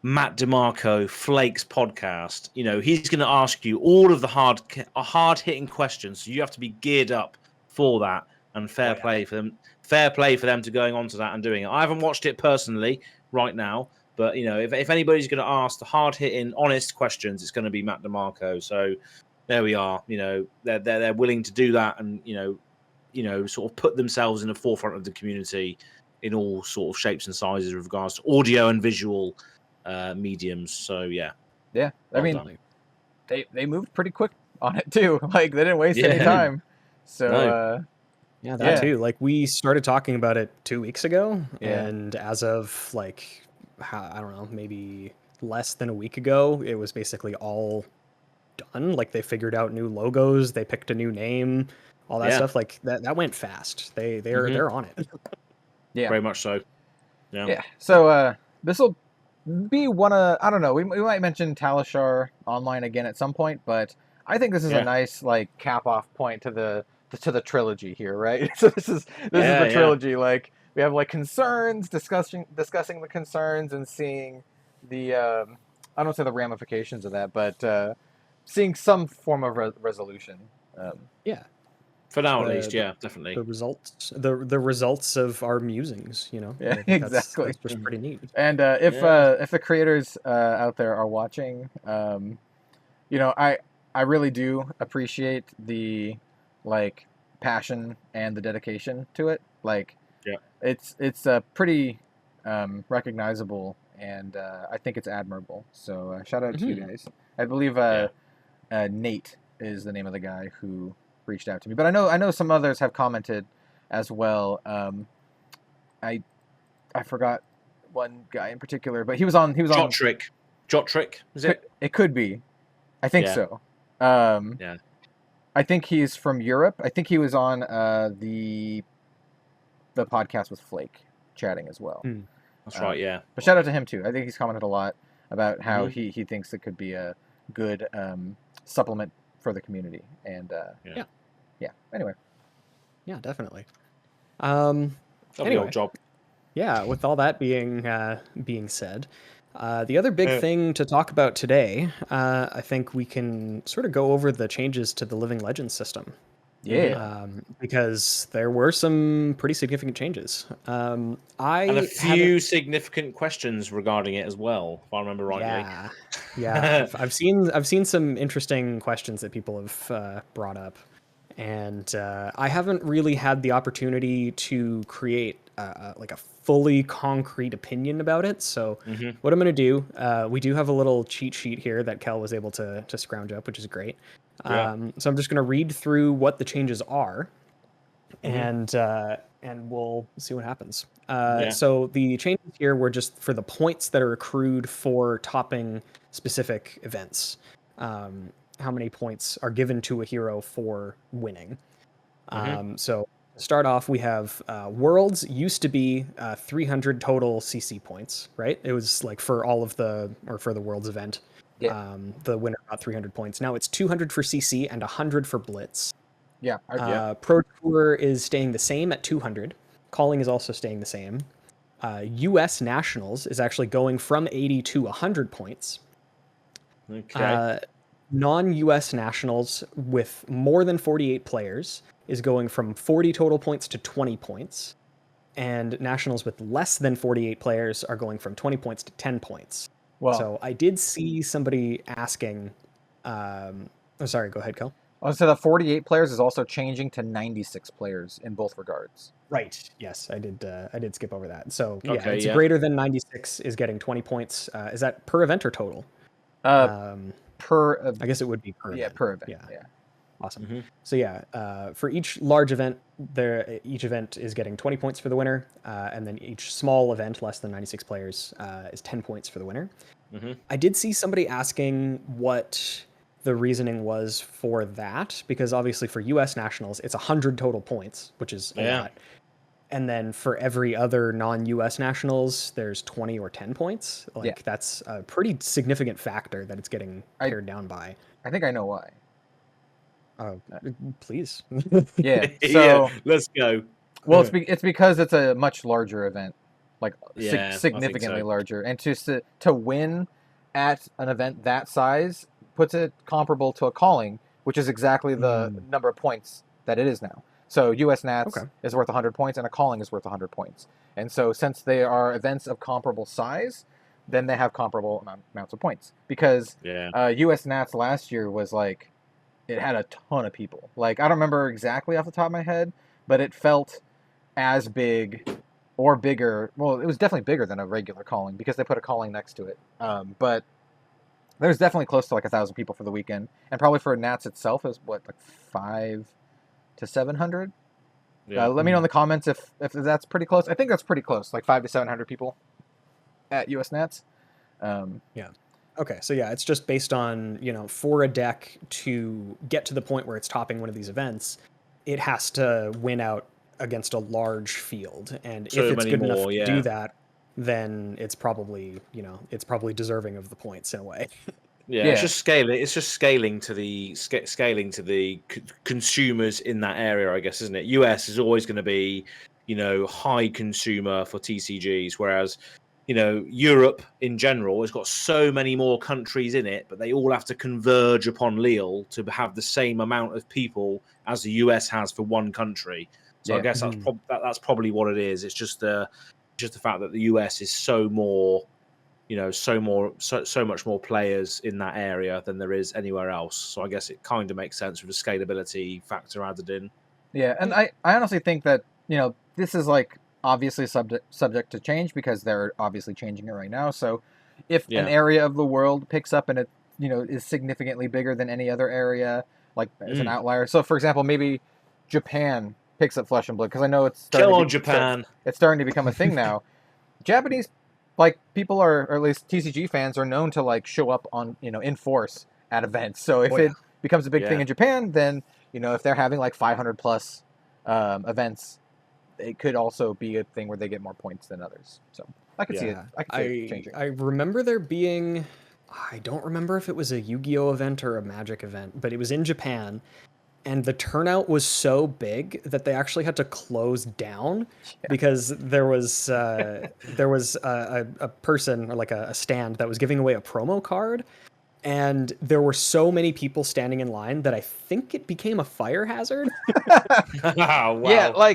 Matt DeMarco Flake's podcast, he's going to ask you all of the hard hitting questions. So you have to be geared up for that, and fair play for them. Fair play for them to going on to that and doing it. I haven't watched it personally right now, but if anybody's going to ask the hard hitting, honest questions, it's going to be Matt DeMarco. So there we are. They're willing to do that, and sort of put themselves in the forefront of the community in all sort of shapes and sizes with regards to audio and visual mediums. So I mean, they moved pretty quick on it too. Like, they didn't waste any time. So too. Like, we started talking about it 2 weeks ago, and as of like, I don't know, maybe less than a week ago, it was basically all done. Like, they figured out new logos, they picked a new name, all that stuff. Like that went fast. They're on it. Yeah, very much so. Yeah. So this will be one of, I don't know, we might mention Talishar Online again at some point, but I think this is a nice cap off point to the trilogy here, right? So this is the trilogy. Like, we have like concerns, discussing the concerns and seeing the I don't say the ramifications of that, but seeing some form of resolution. Yeah. For now, at least, yeah, definitely. The results of our musings, you know. Yeah, I think exactly. That's just pretty neat. And if the creators out there are watching, you know, I really do appreciate the like passion and the dedication to it. Like, yeah, it's pretty recognizable, and I think it's admirable. So shout out to you guys. I believe Nate is the name of the guy who reached out to me, but I know some others have commented as well. I forgot one guy in particular, but he was on Jotrick, is it? It could be. I think so. Yeah. I think he's from Europe. I think he was on the podcast with Flake chatting as well. That's right, yeah. But shout out to him too. I think he's commented a lot about how he thinks it could be a good supplement for the community. And yeah. Anyway. Yeah, definitely. Anyway, job. Yeah, with all that being said, the other big thing to talk about today, I think we can sort of go over the changes to the Living Legends system. Yeah. Because there were some pretty significant changes. And a few significant questions regarding it as well, if I remember rightly. Yeah. I've seen some interesting questions that people have brought up, and I haven't really had the opportunity to create like a fully concrete opinion about it. So what I'm going to do, we do have a little cheat sheet here that Kel was able to scrounge up, which is great. So I'm just going to read through what the changes are, and we'll see what happens. So the changes here were just for the points that are accrued for topping specific events. How many points are given to a hero for winning. So to start off, we have Worlds used to be 300 total CC points, right? It was like for all of for the Worlds event. The winner got 300 points. Now it's 200 for CC and 100 for Blitz. Pro Tour is staying the same at 200. Calling is also staying the same. US Nationals is actually going from 80 to 100 points. Okay. Non-US Nationals with more than 48 players is going from 40 total points to 20 points. And Nationals with less than 48 players are going from 20 points to 10 points. Wow. So I did see somebody asking... sorry, go ahead, Kel. So the 48 players is also changing to 96 players in both regards. Right. Yes, I did skip over that. So it's greater than 96 is getting 20 points. Is that per event or total? I guess it would be per event. Yeah, per event. Yeah. Awesome. So for each large event, each event is getting 20 points for the winner, and then each small event, less than 96 players, is 10 points for the winner. I did see somebody asking what the reasoning was for that, because obviously for US Nationals, it's 100 total points, which is a lot. And then for every other non-US Nationals, there's 20 or 10 points. That's a pretty significant factor that it's getting pared down by. I think I know why. Please. So let's go. Well, it's because it's a much larger event, like significantly larger, and to win at an event that size puts it comparable to a calling, which is exactly the number of points that it is now. So US Nats is worth 100 points, and a calling is worth 100 points. And so since they are events of comparable size, then they have comparable amounts of points. Because US Nats last year was like, it had a ton of people. Like, I don't remember exactly off the top of my head, but it felt as big or bigger. Well, it was definitely bigger than a regular calling because they put a calling next to it. But there's definitely close to like 1,000 people for the weekend. And probably for Nats itself, it was what, like 500 to 700? Let me know in the comments if that's pretty close. I think that's pretty close, like 500 to 700 people at US Nats. Okay, so it's just based on, for a deck to get to the point where it's topping one of these events, it has to win out against a large field. And if it's good enough to do that, then it's probably, deserving of the points in a way. It's just scaling. It's just scaling to the consumers in that area, I guess, isn't it? US is always going to be high consumer for TCGs, whereas Europe in general has got so many more countries in it, but they all have to converge upon Lille to have the same amount of people as the US has for one country. So I guess that's probably what it is. It's just the fact that the US is so much more players in that area than there is anywhere else. So I guess it kind of makes sense with the scalability factor added in. Yeah, and I honestly think that this is like obviously subject to change because they're obviously changing it right now. So if an area of the world picks up and it is significantly bigger than any other area, like as an outlier. So for example, maybe Japan picks up Flesh and Blood because I know it's starting Japan. It's starting to become a thing now. Japanese people or at least TCG fans are known to show up on in force at events. So if it becomes a big thing in Japan, then if they're having 500 plus events, it could also be a thing where they get more points than others. So I could see it. I could see it changing. I remember there being, I don't remember if it was a Yu-Gi-Oh event or a Magic event, but it was in Japan, and the turnout was so big that they actually had to close down because there was a person or a stand that was giving away a promo card. And there were so many people standing in line that I think it became a fire hazard. Wow. Yeah,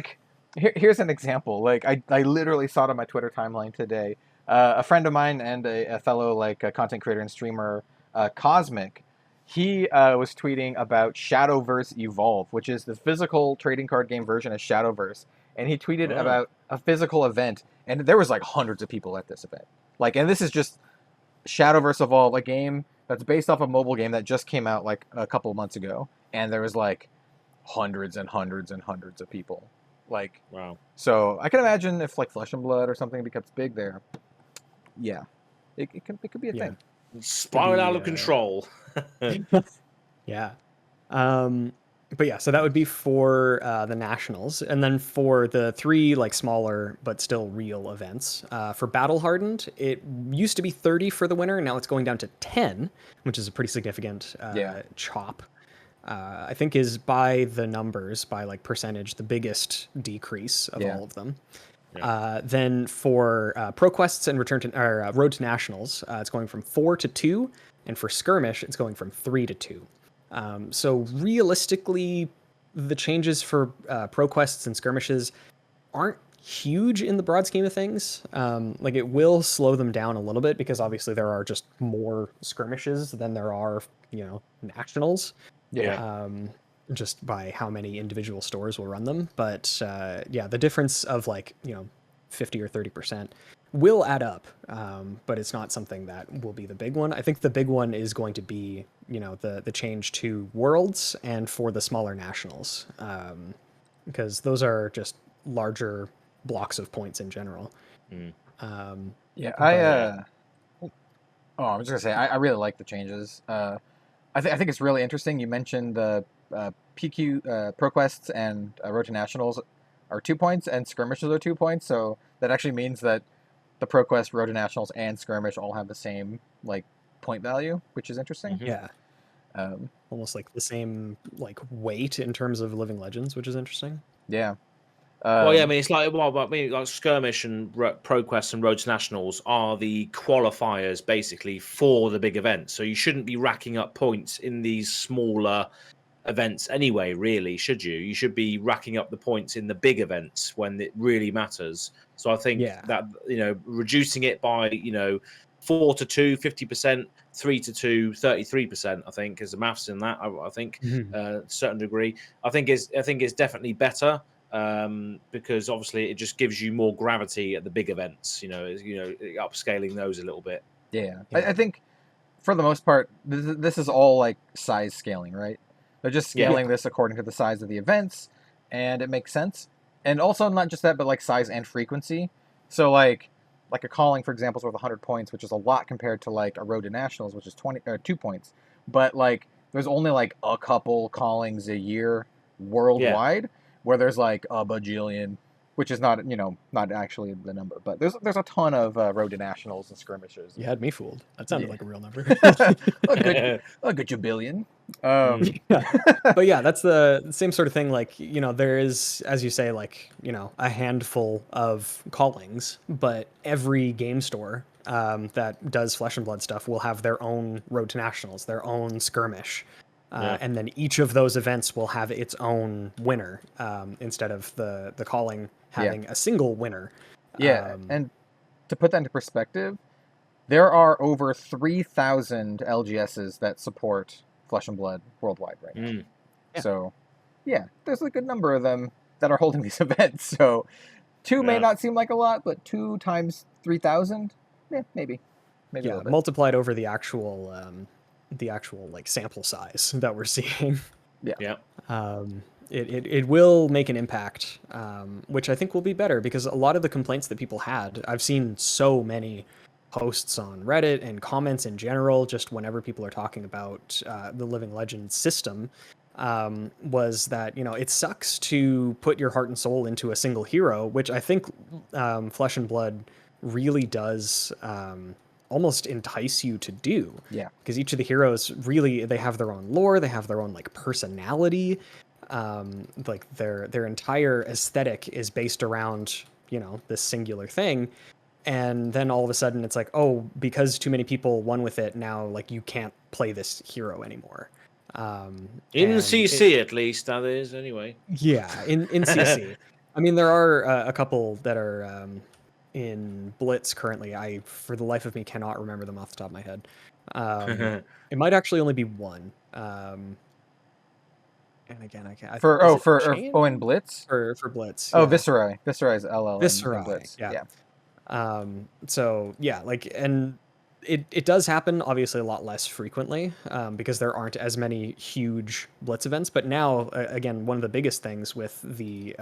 here's an example. I literally saw it on my Twitter timeline today. A friend of mine and a fellow a content creator and streamer, Cosmic, he was tweeting about Shadowverse Evolve, which is the physical trading card game version of Shadowverse. And he tweeted about a physical event, and there was hundreds of people at this event. And this is just Shadowverse Evolve, a game that's based off a mobile game that just came out a couple months ago, and there was hundreds and hundreds and hundreds of people. Wow. So I can imagine if Flesh and Blood or something becomes big there. Yeah, it could be a thing. Spiral out of control. Yeah. But yeah, so that would be for the nationals, and then for the three smaller but still real events. For Battle Hardened, it used to be 30 for the winner, and now it's going down to 10, which is a pretty significant chop. I think is by the numbers, by percentage, the biggest decrease of all of them. Yeah. Then for ProQuests and Road to Nationals, it's going from 4 to 2, and for Skirmish, it's going from 3 to 2. So realistically, the changes for ProQuests and Skirmishes aren't huge in the broad scheme of things. It will slow them down a little bit because obviously there are just more skirmishes than there are, nationals. Yeah. Just by how many individual stores will run them. But the difference of 50 or 30% will add up. But it's not something that will be the big one. I think the big one is going to be, the change to Worlds and for the smaller nationals. Because those are just larger blocks of points in general. I was just gonna say I really like the changes. I think it's really interesting. You mentioned the PQ ProQuests and Road to Nationals are 2 points and Skirmishes are 2 points. So that actually means that the ProQuest, Road to Nationals, and Skirmish all have the same point value, which is interesting. Yeah. Almost the same weight in terms of Living Legends, which is interesting. Yeah. It's Skirmish and ProQuest and Road to Nationals are the qualifiers basically for the big events. So you shouldn't be racking up points in these smaller events anyway, really, should you? You should be racking up the points in the big events when it really matters. So I think that, reducing it by, 4 to 2, 50%, 3 to 2, 33%, I think, is the maths in that. I think, a certain degree. I think is definitely better. Because obviously it just gives you more gravity at the big events, upscaling those a little bit. Yeah. I think for the most part, this is all size scaling, right? They're just scaling this according to the size of the events, and it makes sense. And also not just that, but size and frequency. So a calling, for example, is worth 100 points, which is a lot compared to a Road to Nationals, which is 2 points. But there's only a couple callings a year worldwide. Yeah. Where there's a bajillion which is not not actually the number, but there's a ton of road to nationals and skirmishes. You had me fooled. That sounded like a real number. a good jubillion. But yeah, that's the same sort of thing. Like, there is, as you say, like, a handful of callings, but every game store that does Flesh and Blood stuff will have their own road to nationals, their own skirmish. And then each of those events will have its own winner, instead of the calling having a single winner. And to put that into perspective, there are over 3,000 LGSs that support Flesh and Blood worldwide right now. So, there's a good number of them that are holding these events. So, 2 may not seem like a lot, but 2 times 3,000, maybe. Maybe a little bit. Multiplied over the actual like sample size that we're seeing. It will make an impact, which I think will be better, because a lot of the complaints that people had, I've seen so many posts on Reddit and comments in general, just whenever people are talking about the Living Legend system, was that, it sucks to put your heart and soul into a single hero, which I think Flesh and Blood really does almost entice you to do. Because each of the heroes really, they have their own lore, they have their own like personality, like their entire aesthetic is based around this singular thing. And then all of a sudden it's like, oh, because too many people won with it, now like you can't play this hero anymore. In CC at least, that is, anyway. Yeah, in CC. I mean, there are a couple that are in Blitz currently. I, for the life of me, cannot remember them off the top of my head. It might actually only be one. And again, I can't. In Blitz? For Blitz. Oh, Viserai. Viserai's LL. Viserai, Blitz. yeah. So yeah, like, and it does happen obviously a lot less frequently, because there aren't as many huge Blitz events. But now, again, one of the biggest things with the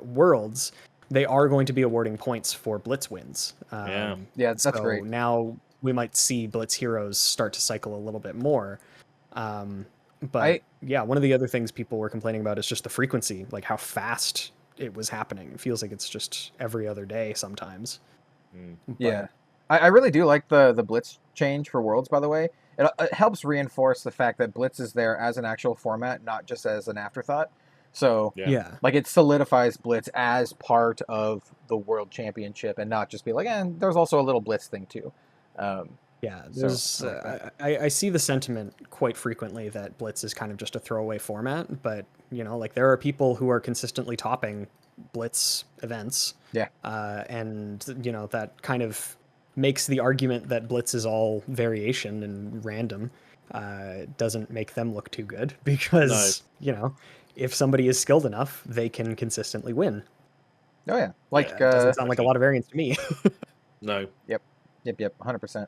Worlds, they are going to be awarding points for Blitz wins. That's great. Now we might see Blitz heroes start to cycle a little bit more. One of the other things people were complaining about is just the frequency, like how fast it was happening. It feels like it's just every other day sometimes. I really do like the Blitz change for Worlds, by the way. It helps reinforce the fact that Blitz is there as an actual format, not just as an afterthought. So, like, it solidifies Blitz as part of the World Championship, and not just be like, there's also a little Blitz thing too. There's I see the sentiment quite frequently that Blitz is kind of just a throwaway format, but like, there are people who are consistently topping Blitz events. And that kind of makes the argument that Blitz is all variation and random doesn't make them look too good, because if somebody is skilled enough, they can consistently win. Like doesn't sound like a lot of variance to me. No. Yep, 100%.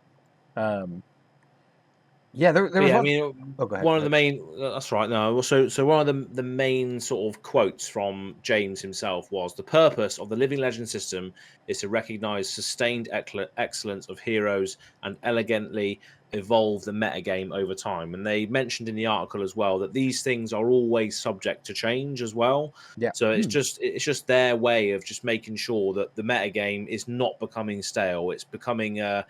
There was I one... mean, go ahead. One of the main. That's right. No, so one of the main sort of quotes from James himself was, the purpose of the Living Legend system is to recognize sustained excellence of heroes and elegantly evolve the metagame over time. And they mentioned in the article as well that these things are always subject to change as well. So it's just their way of just making sure that the metagame is not becoming stale. It's becoming an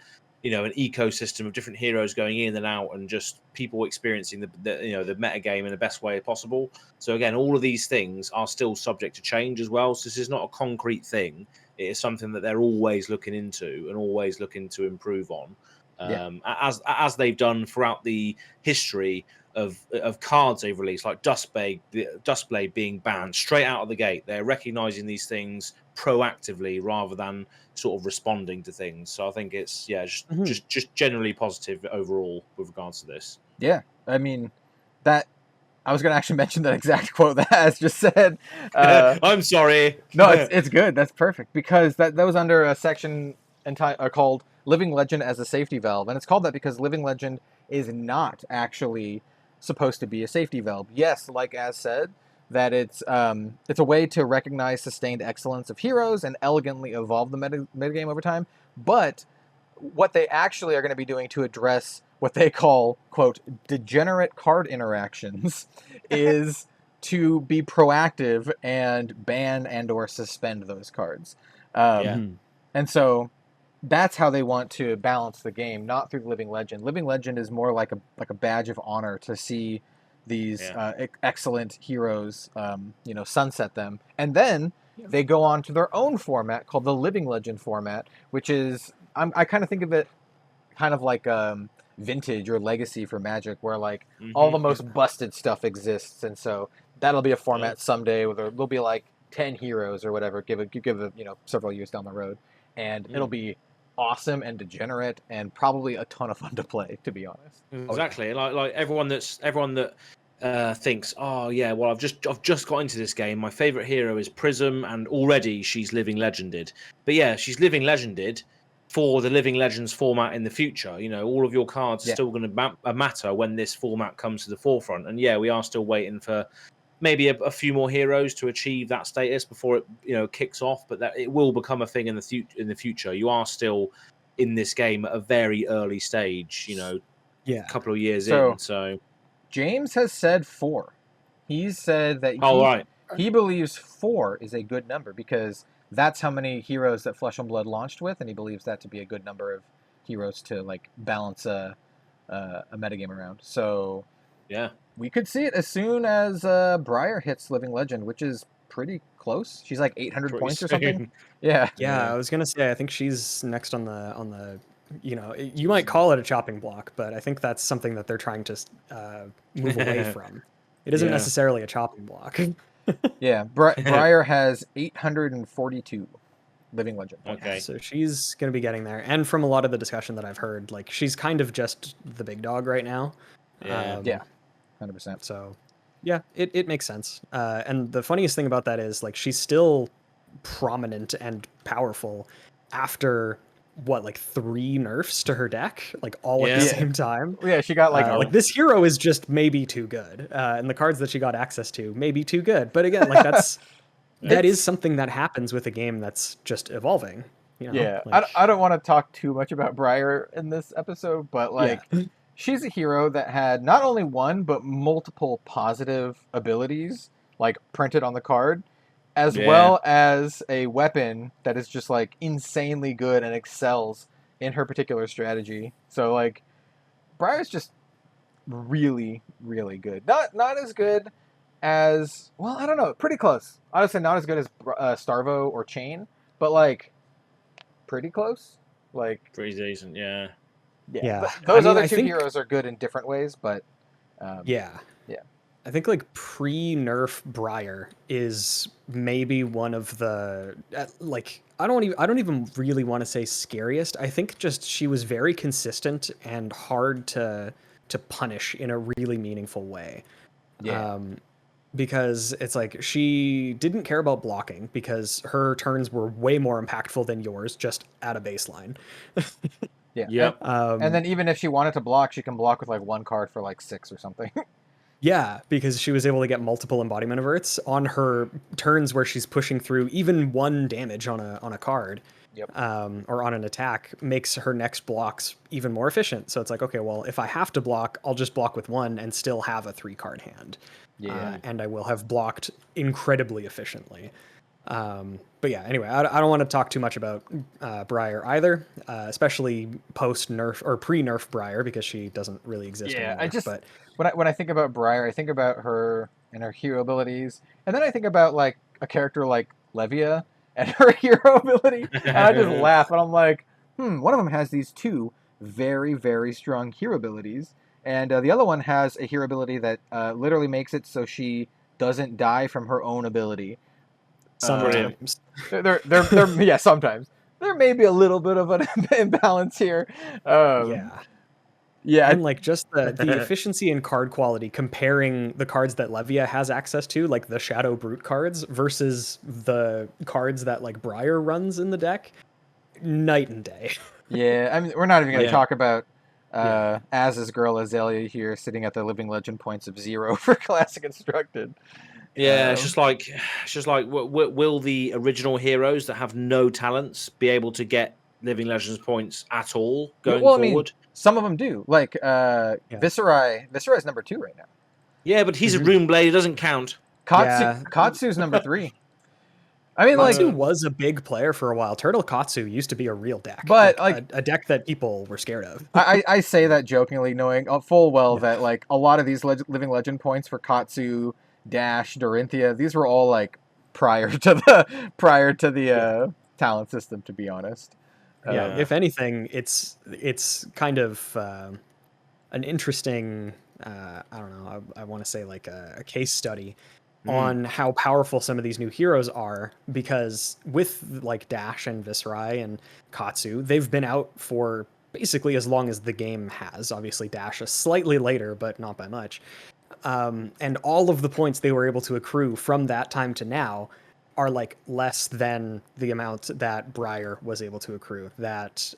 ecosystem of different heroes going in and out, and just people experiencing the metagame in the best way possible. So again, all of these things are still subject to change as well. So this is not a concrete thing. It is something that they're always looking into and always looking to improve on, as they've done throughout the history of cards they've released, like Dustblade being banned straight out of the gate. They're recognizing these things proactively rather than sort of responding to things. So I think it's just generally positive overall with regards to this. I mean, that I was going to actually mention that exact quote that Az just said. I'm sorry. No, it's good. That's perfect, because that was under a section called Living Legend as a Safety Valve, and it's called that because Living Legend is not actually supposed to be a safety valve. Yes, like Az said, that it's a way to recognize sustained excellence of heroes and elegantly evolve the metagame over time. But what they actually are going to be doing to address what they call, quote, degenerate card interactions is to be proactive and ban and or suspend those cards. And so that's how they want to balance the game, not through Living Legend. Living Legend is more like a badge of honor to see these excellent heroes, sunset them, and then they go on to their own format called the Living Legend format, which is I kind of think of it kind of like vintage or legacy for Magic, where like all the most busted stuff exists, and so that'll be a format someday where there'll be like 10 heroes or whatever, give it several years down the road, and it'll be awesome and degenerate and probably a ton of fun to play, to be honest. Exactly. Like everyone that thinks, oh yeah, well I've just got into this game. My favorite hero is Prism, and already she's Living Legended. But yeah, she's Living Legended for the Living Legends format in the future. All of your cards are still going to matter when this format comes to the forefront. And yeah, we are still waiting for maybe a few more heroes to achieve that status before it kicks off. But that it will become a thing in the future. You are still in this game at a very early stage. A couple of years in. So James has said 4. He's said that he believes 4 is a good number because that's how many heroes that Flesh and Blood launched with, and he believes that to be a good number of heroes to like balance a metagame around. So yeah, we could see it as soon as Briar hits Living Legend, which is pretty close. She's like 800 points or something. Yeah. I was gonna say I think she's next on the. You might call it a chopping block, but I think that's something that they're trying to move away from. It isn't necessarily a chopping block. Yeah, Briar has 842 Living Legend. Okay. So she's going to be getting there. And from a lot of the discussion that I've heard, like she's kind of just the big dog right now. Yeah, 100%. So yeah, it makes sense. And the funniest thing about that is like she's still prominent and powerful after like 3 nerfs to her deck, like all at the same time. Yeah, she got like this hero is just maybe too good, and the cards that she got access to maybe too good. But again, like that is something that happens with a game that's just evolving. Yeah, I don't want to talk too much about Briar in this episode, but like she's a hero that had not only one but multiple positive abilities like printed on the card, as well as a weapon that is just like insanely good and excels in her particular strategy. So like Briar's just really, really good. Not as good as, well, I don't know, pretty close. Honestly, not as good as Starvo or Chain, but like pretty close. Like pretty decent, yeah. But those other two heroes are good in different ways, but I think like pre-nerf Briar is maybe one of the like I don't even really want to say scariest. I think just she was very consistent and hard to punish in a really meaningful way. Yeah. Because it's like she didn't care about blocking because her turns were way more impactful than yours just at a baseline. Yeah. And then even if she wanted to block, she can block with like 1 card for like 6 or something. Yeah, because she was able to get multiple embodiment averts on her turns where she's pushing through even 1 damage on a card, or on an attack, makes her next blocks even more efficient. So it's like, okay, well, if I have to block, I'll just block with 1 and still have a 3-card hand. And I will have blocked incredibly efficiently. But yeah, anyway, I don't want to talk too much about Briar either, especially post-nerf or pre-nerf Briar, because she doesn't really exist anymore. When I think about Briar, I think about her and her hero abilities, and then I think about like a character like Levia and her hero ability, and I just laugh, and I'm like, one of them has these 2 very, very strong hero abilities, and the other one has a hero ability that literally makes it so she doesn't die from her own ability. Sometimes. Sometimes. There may be a little bit of an imbalance here. Yeah, and like just the efficiency and card quality, comparing the cards that Levia has access to, like the Shadow Brute cards, versus the cards that like Briar runs in the deck, night and day. Yeah, I mean, we're not even going to talk about Azz's girl Azalea here, sitting at the Living Legend points of 0 for Classic Instructed. Yeah, it's just like will the original heroes that have no talents be able to get Living Legends points at all going forward? I mean, some of them do. Like Viserai is number 2 right now. Yeah, but he's a Rune Blade. It doesn't count. Katsu's number 3. I mean, Katsu was a big player for a while. Turtle Katsu used to be a real deck, but a deck that people were scared of. I say that jokingly, knowing full well that like a lot of these living legend points for Katsu, Dash, Dorinthia, these were all like prior to the talent system. To be honest, if anything, it's kind of an interesting. I don't know. I want to say like a case study on how powerful some of these new heroes are, because with like Dash and Viserai and Katsu, they've been out for basically as long as the game has. Obviously Dash is slightly later, but not by much. And all of the points they were able to accrue from that time to now are like less than the amount that Briar was able to accrue, that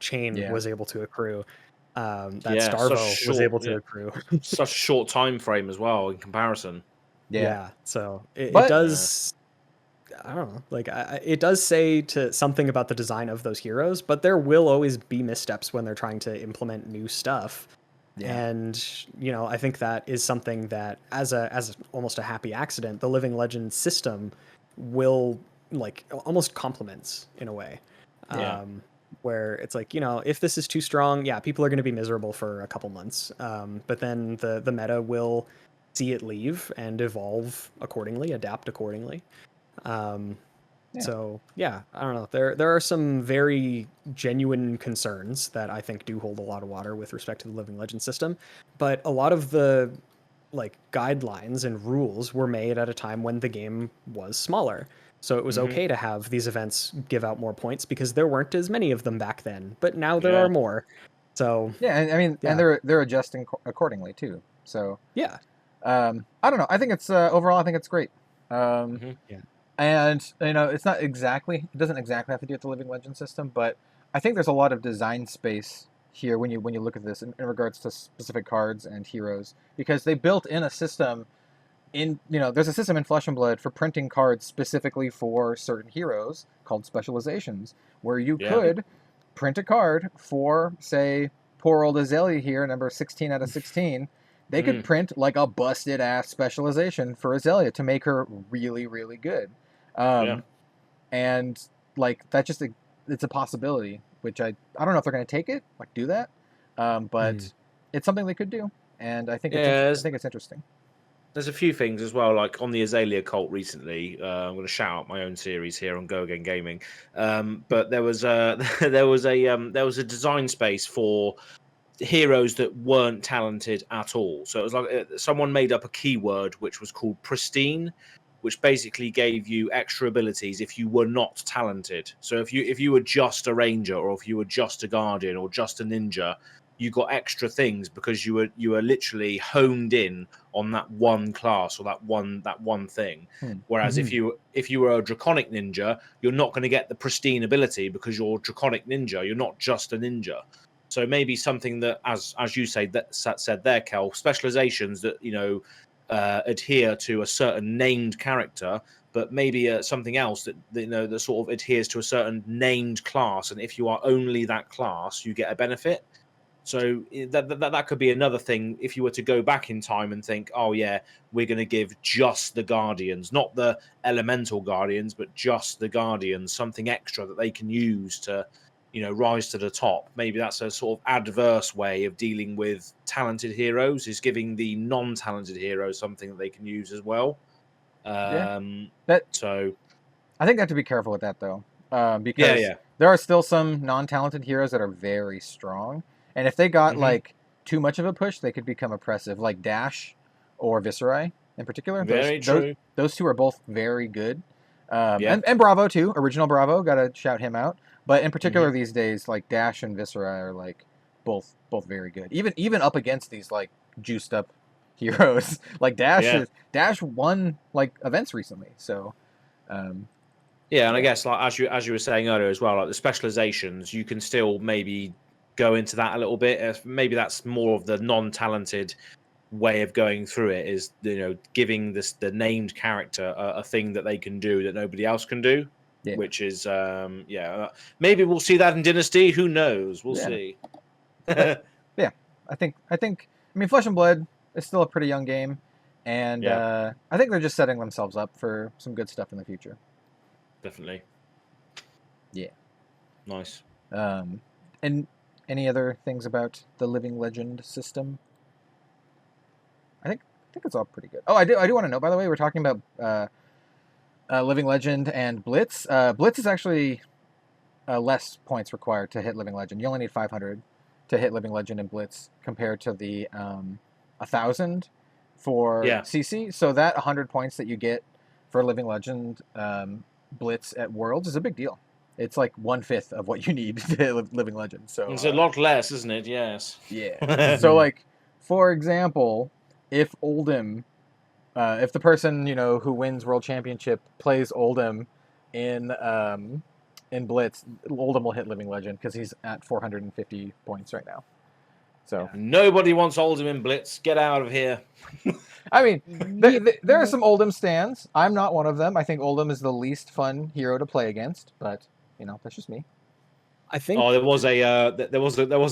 Chain was able to accrue, that Starvo was able to accrue. Such a short time frame as well in comparison. Yeah, so it does. I don't know. Like it does say to something about the design of those heroes, but there will always be missteps when they're trying to implement new stuff. Yeah. And I think that is something that, as almost a happy accident, the Living Legend system will like almost complements in a way. Where it's like, if this is too strong, people are going to be miserable for a couple months. But then the meta will see it leave and evolve accordingly, adapt accordingly. So I don't know. There are some very genuine concerns that I think do hold a lot of water with respect to the Living Legend system, but a lot of the like guidelines and rules were made at a time when the game was smaller. So it was okay to have these events give out more points because there weren't as many of them back then, but now there are more. So and I mean, and they're adjusting accordingly too. So I don't know. I think it's overall, I think it's great. And it doesn't exactly have to do with the Living Legend system, but I think there's a lot of design space here when you look at this in regards to specific cards and heroes, because they built in a system there's a system in Flesh and Blood for printing cards specifically for certain heroes called specializations, where you could print a card for, say, poor old Azalea here, number 16 out of 16. They could print like a busted ass specialization for Azalea to make her really, really good. And like that it's a possibility, which I don't know if they're going to take it, like do that. But it's something they could do. And I think it's interesting. There's a few things as well, like on the Azalea cult recently. I'm going to shout out my own series here on Go Again Gaming. But there was a design space for heroes that weren't talented at all. So it was like someone made up a keyword which was called pristine, which basically gave you extra abilities if you were not talented. So if you were just a ranger, or if you were just a guardian, or just a ninja, you got extra things because you were literally honed in on that one class or that one thing. Whereas if you were a draconic ninja, you're not going to get the pristine ability because you're a draconic ninja. You're not just a ninja. So maybe something that, as you say, that said there, Kel, specializations that adhere to a certain named character, but maybe something else that that sort of adheres to a certain named class. And if you are only that class, you get a benefit. So that could be another thing if you were to go back in time and think, oh yeah, we're going to give just the Guardians, not the Elemental Guardians, but just the Guardians, something extra that they can use to, rise to the top. Maybe that's a sort of adverse way of dealing with talented heroes, is giving the non-talented heroes something that they can use as well. So I think they have to be careful with that though, because there are still some non-talented heroes that are very strong. And if they got like too much of a push, they could become oppressive, like Dash or Viserai in particular. Those two are both very good. And Bravo too. Original Bravo, gotta shout him out. But in particular these days, like Dash and Viserai are like both very good. Even up against these like juiced up heroes. Like Dash won like events recently. So and I guess like as you were saying earlier as well, like the specializations, you can still maybe go into that a little bit. Maybe that's more of the non-talented way of going through it, is giving the named character a thing that they can do that nobody else can do, which is maybe we'll see that in Dynasty. Who knows? We'll see. I mean, Flesh and Blood is still a pretty young game, And I think they're just setting themselves up for some good stuff in the future. Definitely. Yeah. Nice. And any other things about the Living Legend system? I think it's all pretty good. Oh, I do want to know, by the way, we're talking about Living Legend and Blitz. Blitz is actually less points required to hit Living Legend. You only need 500 to hit Living Legend and Blitz compared to the 1,000 for CC. So that 100 points that you get for Living Legend Blitz at Worlds is a big deal. It's like 1/5 of what you need to hit Living Legend. So it's a lot less, isn't it? Yes. Yeah. So, like, for example, if Oldhim, if the person who wins World Championship plays Oldhim in Blitz, Oldhim will hit Living Legend because he's at 450 points right now. So nobody wants Oldhim in Blitz. Get out of here. I mean, there are some Oldhim stands. I'm not one of them. I think Oldhim is the least fun hero to play against, but that's just me. I think. Oh, there was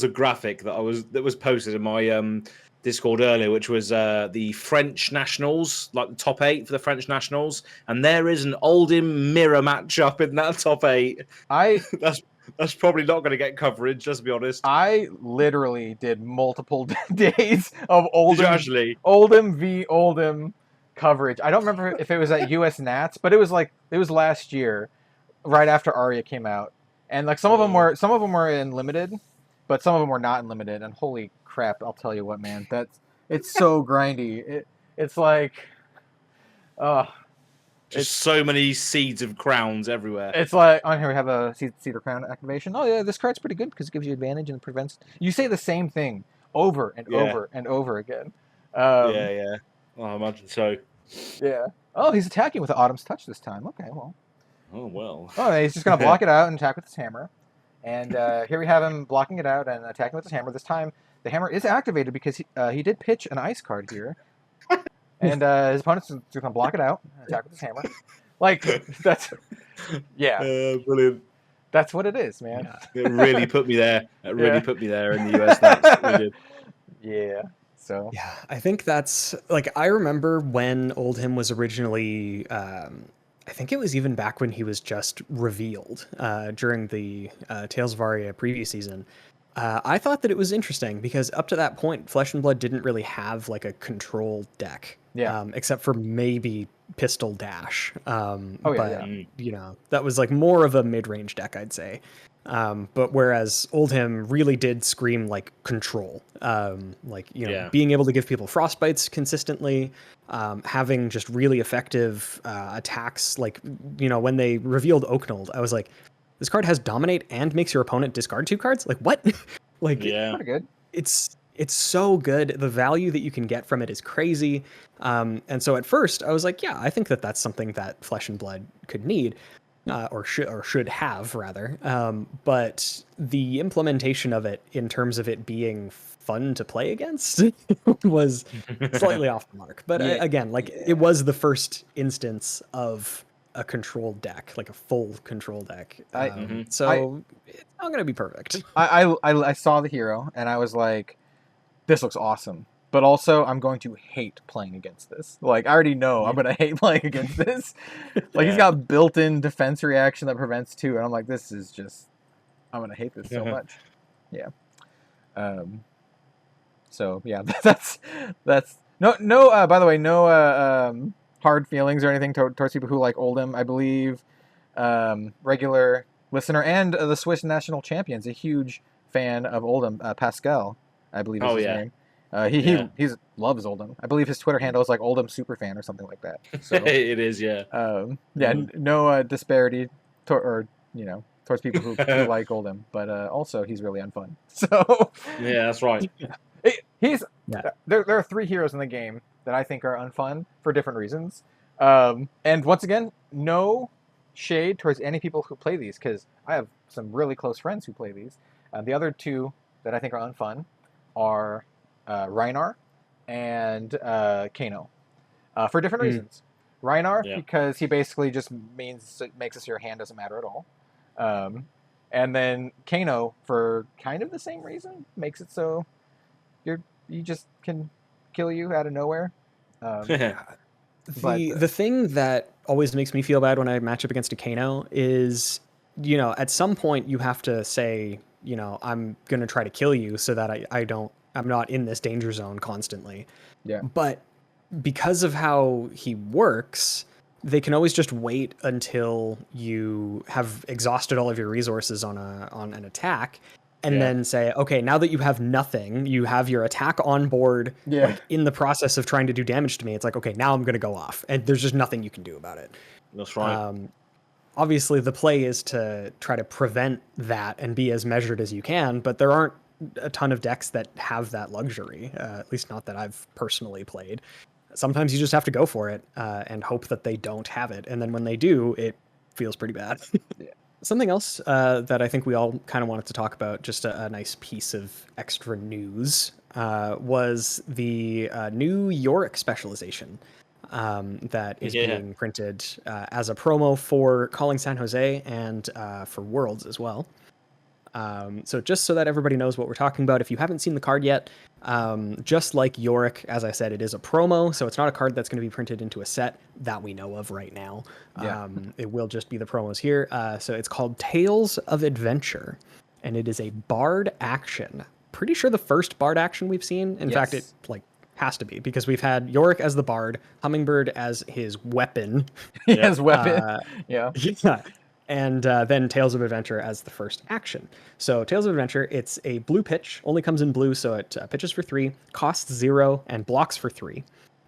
a graphic that was posted in my Discord earlier, which was the French nationals, like the top 8 for the French nationals, and there is an Oldhim mirror matchup in that top 8. That's probably not going to get coverage. Let's be honest. I literally did multiple days of Oldhim v Oldhim coverage. I don't remember if it was at US Nats, but it was last year, right after Arya came out. And like some of them were in limited, but some of them were not in limited. And holy crap, I'll tell you what, man, it's so grindy. It's like, just so many seeds of crowns everywhere. It's like on here we have a seed of crown activation. Oh yeah, this card's pretty good because it gives you advantage and prevents. You say the same thing over and over and over again. Yeah. Well, I imagine so. Yeah. Oh, he's attacking with the Autumn's Touch this time. Okay, well. Oh, well. Oh, he's just going to block it out and attack with his hammer. And here we have him blocking it out and attacking with his hammer. This time, the hammer is activated because he did pitch an ice card here. And his opponent's just going to block it out and attack with his hammer. Like, that's... Yeah. Brilliant. That's what it is, man. It really put me there. It really put me there in the US. That's really good. Yeah. So... Yeah, I think that's... Like, I remember when Oldhim was originally... I think it was even back when he was just revealed during the Tales of Aria preview season. I thought that it was interesting because up to that point, Flesh and Blood didn't really have like a control deck, except for maybe Pistol Dash. That was like more of a mid-range deck, I'd say. But whereas Oldhim really did scream like control, being able to give people frostbites consistently, having just really effective attacks. Like, when they revealed Oaknold, I was like, this card has Dominate and makes your opponent discard 2 cards? Like, what? Pretty good. It's so good. The value that you can get from it is crazy. And so at first I was like, yeah, I think that's something that Flesh and Blood could need. Or should have rather, but the implementation of it in terms of it being fun to play against was slightly off the mark. But it was the first instance of a control deck, like a full control deck. It's not going to be perfect. I saw the hero and I was like, this looks awesome. But also, I'm going to hate playing against this. Like, I already know I'm going to hate playing against this. Like, he's got built-in defense reaction that prevents 2. And I'm like, this is just... I'm going to hate this so much. Yeah. So, yeah, that's... No, by the way, no hard feelings or anything towards people who like Oldhim. I believe regular listener and the Swiss national champion's a huge fan of Oldhim. Pascal, I believe is his name. He loves Oldhim. I believe his Twitter handle is like Oldhim Superfan or something like that. So, it is, yeah. No disparity towards people who like Oldhim, but also he's really unfun. So yeah, that's right. There are 3 heroes in the game that I think are unfun for different reasons. And once again, no shade towards any people who play these because I have some really close friends who play these. The other 2 that I think are unfun are Rhinar and Kano for different reasons. Rhinar because he basically just makes it so your hand doesn't matter at all, and then Kano for kind of the same reason, makes it so you just can kill you out of nowhere. The thing that always makes me feel bad when I match up against a Kano is, at some point you have to say, I'm going to try to kill you so that I'm not in this danger zone constantly. Yeah. But because of how he works, they can always just wait until you have exhausted all of your resources on an attack, and then say, okay, now that you have nothing, you have your attack on board, like in the process of trying to do damage to me. It's like, okay, now I'm going to go off, and there's just nothing you can do about it. That's right. Obviously, the play is to try to prevent that and be as measured as you can, but there aren't a ton of decks that have that luxury, at least not that I've personally played. Sometimes you just have to go for it and hope that they don't have it. And then when they do, it feels pretty bad. Something else that I think we all kind of wanted to talk about, just a nice piece of extra news, was the new Yorick specialization that is being printed as a promo for Calling San Jose and for Worlds as well. So just so that everybody knows what we're talking about, if you haven't seen the card yet, just like Yorick, as I said, it is a promo, so it's not a card that's going to be printed into a set that we know of right now. It will just be the promos here. So it's called Tales of Adventure, and it is a Bard action. Pretty sure the first Bard action we've seen. In fact, it has to be, because we've had Yorick as the Bard, Hummingbird as his weapon. His weapon. Yeah. And then Tales of Adventure as the first action. So Tales of Adventure, it's a blue pitch, only comes in blue, so it pitches for 3, costs 0, and blocks for 3.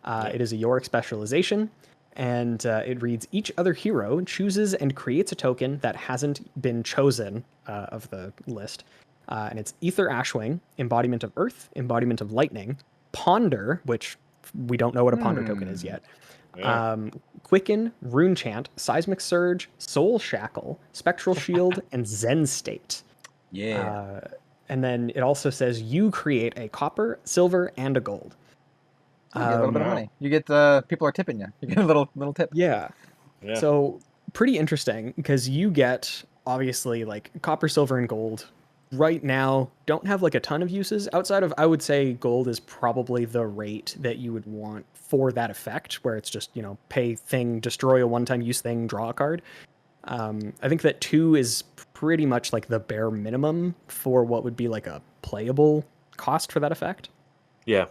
It is a Yorick specialization, and it reads, each other hero chooses and creates a token that hasn't been chosen of the list. And it's Ether Ashwing, Embodiment of Earth, Embodiment of Lightning, Ponder, which we don't know what a Ponder token is yet, Quicken, Rune Chant, Seismic Surge, Soul Shackle, Spectral Shield, and Zen State. And then it also says you create a copper, silver, and a gold. You get a little bit of money. You get people are tipping you. You get a little tip. Yeah. So pretty interesting, because you get obviously like copper, silver, and gold. Right now, don't have like a ton of uses outside of, I would say gold is probably the rate that you would want for that effect, where it's just, pay thing, destroy a one-time use thing, draw a card. I think that 2 is pretty much like the bare minimum for what would be like a playable cost for that effect. Yeah.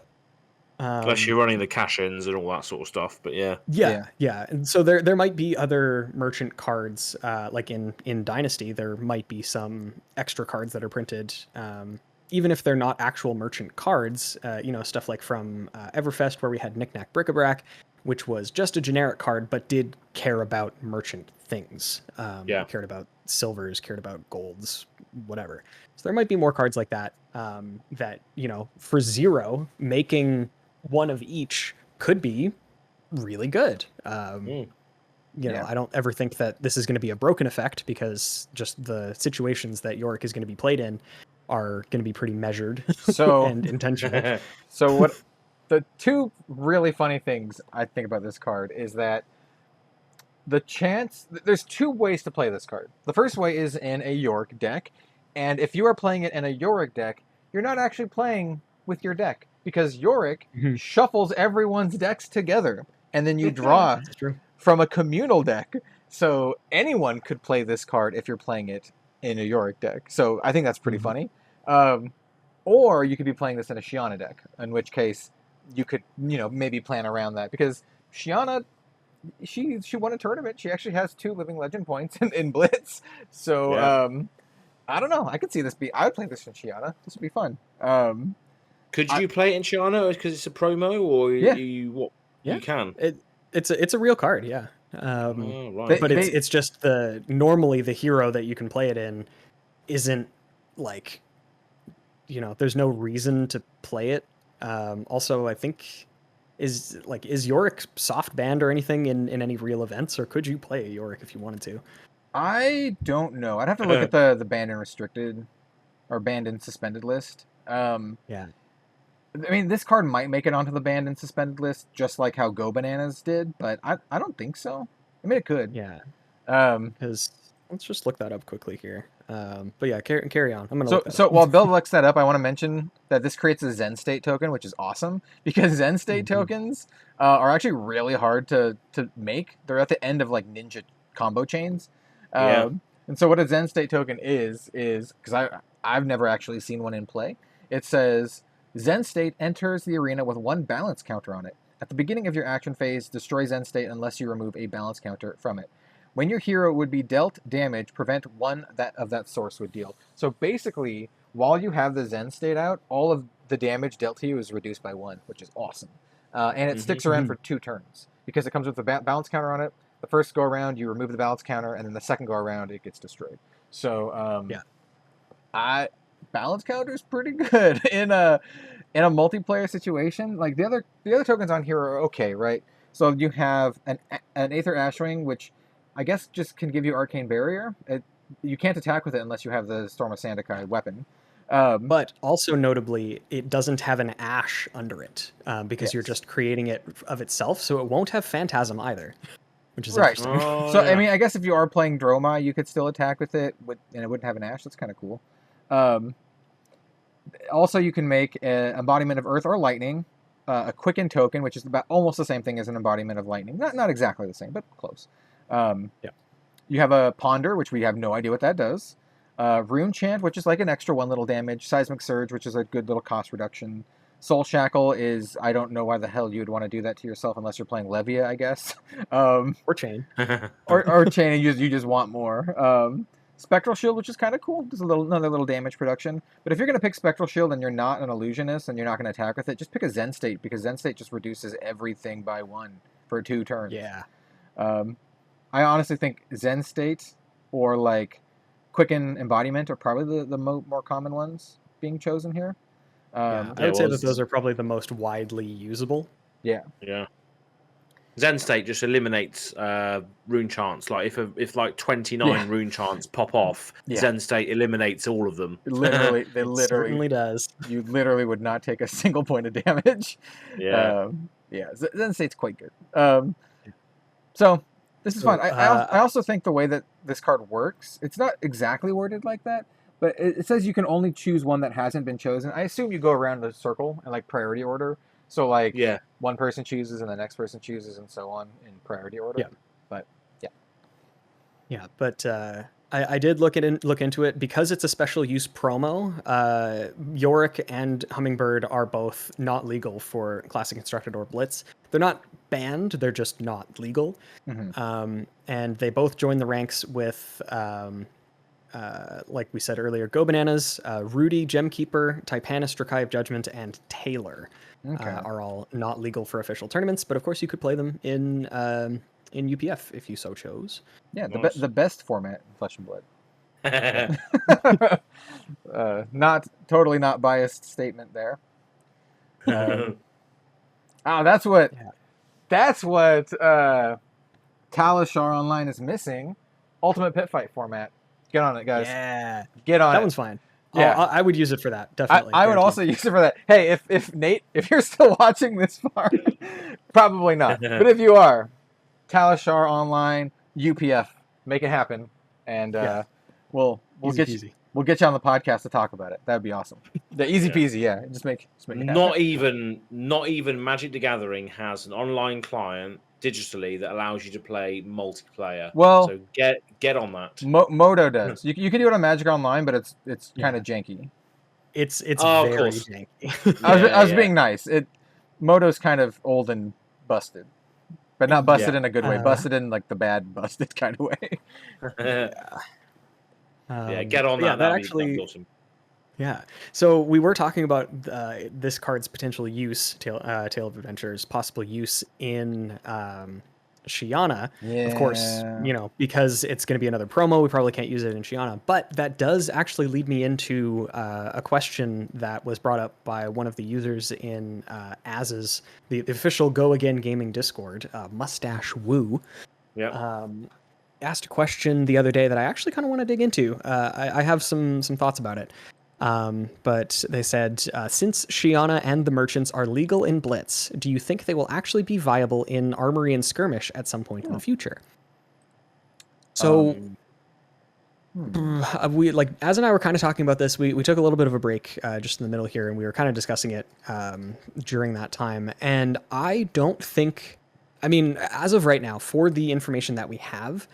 Unless you're running the cash-ins and all that sort of stuff, but yeah. And so there might be other merchant cards, like in Dynasty, there might be some extra cards that are printed, even if they're not actual merchant cards, stuff like from Everfest, where we had Knick-Knack Bric-a-Brac, which was just a generic card, but did care about merchant things. Cared about silvers, cared about golds, whatever. So there might be more cards like that, that, for 0, making one of each could be really good. I don't ever think that this is going to be a broken effect, because just the situations that Yorick is going to be played in are going to be pretty measured and intentional. So what the 2 really funny things I think about this card is that there's 2 ways to play this card. The first way is in a Yorick deck, and if you are playing it in a Yorick deck, you're not actually playing with your deck, because Yorick shuffles everyone's decks together, and then you draw from a communal deck. So anyone could play this card if you're playing it in a Yorick deck. So I think that's pretty funny. Or you could be playing this in a Shiana deck, in which case you could, maybe plan around that, because Shiana, she won a tournament. She actually has 2 living legend points in Blitz. So I don't know. I could see this I would play this in Shiana. This would be fun. Could you play it in Shiana because it's a promo, or you can? It's a real card, yeah. But it's just normally the hero that you can play it in isn't like, there's no reason to play it. Also, I think is Yorick soft banned or anything in any real events, or could you play Yorick if you wanted to? I don't know. I'd have to look at the banned and restricted or banned and suspended list. I mean, this card might make it onto the banned and suspended list, just like how Go Bananas did, but I don't think so. I mean, it could. Yeah. Because let's just look that up quickly here. But yeah, carry on. I'm gonna look that So up. while Bill looks that up, I want to mention that this creates a Zen state token, which is awesome because Zen state tokens are actually really hard to make. They're at the end of like ninja combo chains. And so what a Zen state token is because I've never actually seen one in play. It says Zen state enters the arena with 1 balance counter on it. At the beginning of your action phase, destroy Zen state unless you remove a balance counter from it. When your hero would be dealt damage, prevent 1 of that source would deal. So basically, while you have the Zen state out, all of the damage dealt to you is reduced by 1, which is awesome. And it sticks around for 2 turns because it comes with a balance counter on it. The first go around, you remove the balance counter, and then the second go around, it gets destroyed. So balance counter is pretty good in a multiplayer situation. Like the other tokens on here are okay, right? So you have an Aether Ashwing, which I guess just can give you Arcane Barrier. You can't attack with it unless you have the Storm of Sandakai weapon. But also notably, it doesn't have an ash under it because you're just creating it of itself, so it won't have Phantasm either, which is interesting. So I mean, I guess if you are playing Droma, you could still attack with it, and it wouldn't have an ash. That's kind of cool. Also, you can make an embodiment of Earth or Lightning, a Quicken token, which is about almost the same thing as an embodiment of Lightning. Not exactly the same, but close. You have a Ponder, which we have no idea what that does. Rune Chant, which is like an extra 1 little damage. Seismic Surge, which is a good little cost reduction. Soul Shackle is, I don't know why the hell you would want to do that to yourself unless you're playing Levia, I guess. Or Chain. or Chain, and you just want more. Spectral Shield, which is kind of cool. Just another little damage production. But if you're going to pick Spectral Shield and you're not an Illusionist and you're not going to attack with it, just pick a Zen State, because Zen State just reduces everything by 1 for 2 turns. Yeah. I honestly think Zen State or like Quicken Embodiment are probably the more common ones being chosen here. I would say that those are probably the most widely usable. Yeah. Zen State just eliminates rune chants. Like if like 29 rune chants pop off, Zen State eliminates all of them. Literally, It certainly does. You literally would not take a single point of damage. Zen State's quite good. So this is fun. I also think the way that this card works, it's not exactly worded like that, but it says you can only choose one that hasn't been chosen. I assume you go around the circle in like priority order. So like one person chooses and the next person chooses and so on in priority order. But I did look into it because it's a special use promo. Yorick and Hummingbird are both not legal for Classic Constructed or Blitz. They're not banned; they're just not legal. And they both join the ranks with, like we said earlier, Go Bananas, Rudy, Gemkeeper, Typanis, Drakai of Judgment, and Taylor are all not legal for official tournaments. But of course, you could play them in UPF if you so chose. Yeah, the best format in Flesh and Blood. Totally not biased statement there. That's what Talishar Online is missing. Ultimate Pit Fight format. Get on it, guys. Yeah, get on it. That one's fine. Yeah, I would use it for that. Definitely. I would also use it for that. Hey, if Nate, if you're still watching this far, probably not. But if you are, Talishar Online, UPF, make it happen, and we'll get you on the podcast to talk about it. That'd be awesome. Easy peasy, just make it happen. Not even Magic the Gathering has an online client digitally that allows you to play multiplayer. Well, so get on that. Moto does. You can do it on Magic Online, but it's kind of janky. It's very janky. I was being nice. Moto's kind of old and busted. But not busted in a good way. Busted in like the bad busted kind of way. Get on that. That actually, awesome. Yeah. So we were talking about this card's potential use, Tale of Adventures, possible use in Shiana. Of course, because it's going to be another promo, we probably can't use it in Shiana. But that does actually lead me into a question that was brought up by one of the users in Azz's, the official Go Again Gaming Discord, Mustache Woo. Asked a question the other day that I actually kind of want to dig into. I have some thoughts about it. But they said, since Shiana and the merchants are legal in Blitz, do you think they will actually be viable in Armory and Skirmish at some point in the future? So We like Az and I were kind of talking about this. We took a little bit of a break just in the middle here, and we were kind of discussing it during that time. And I don't think, I mean, as of right now, for the information that we have,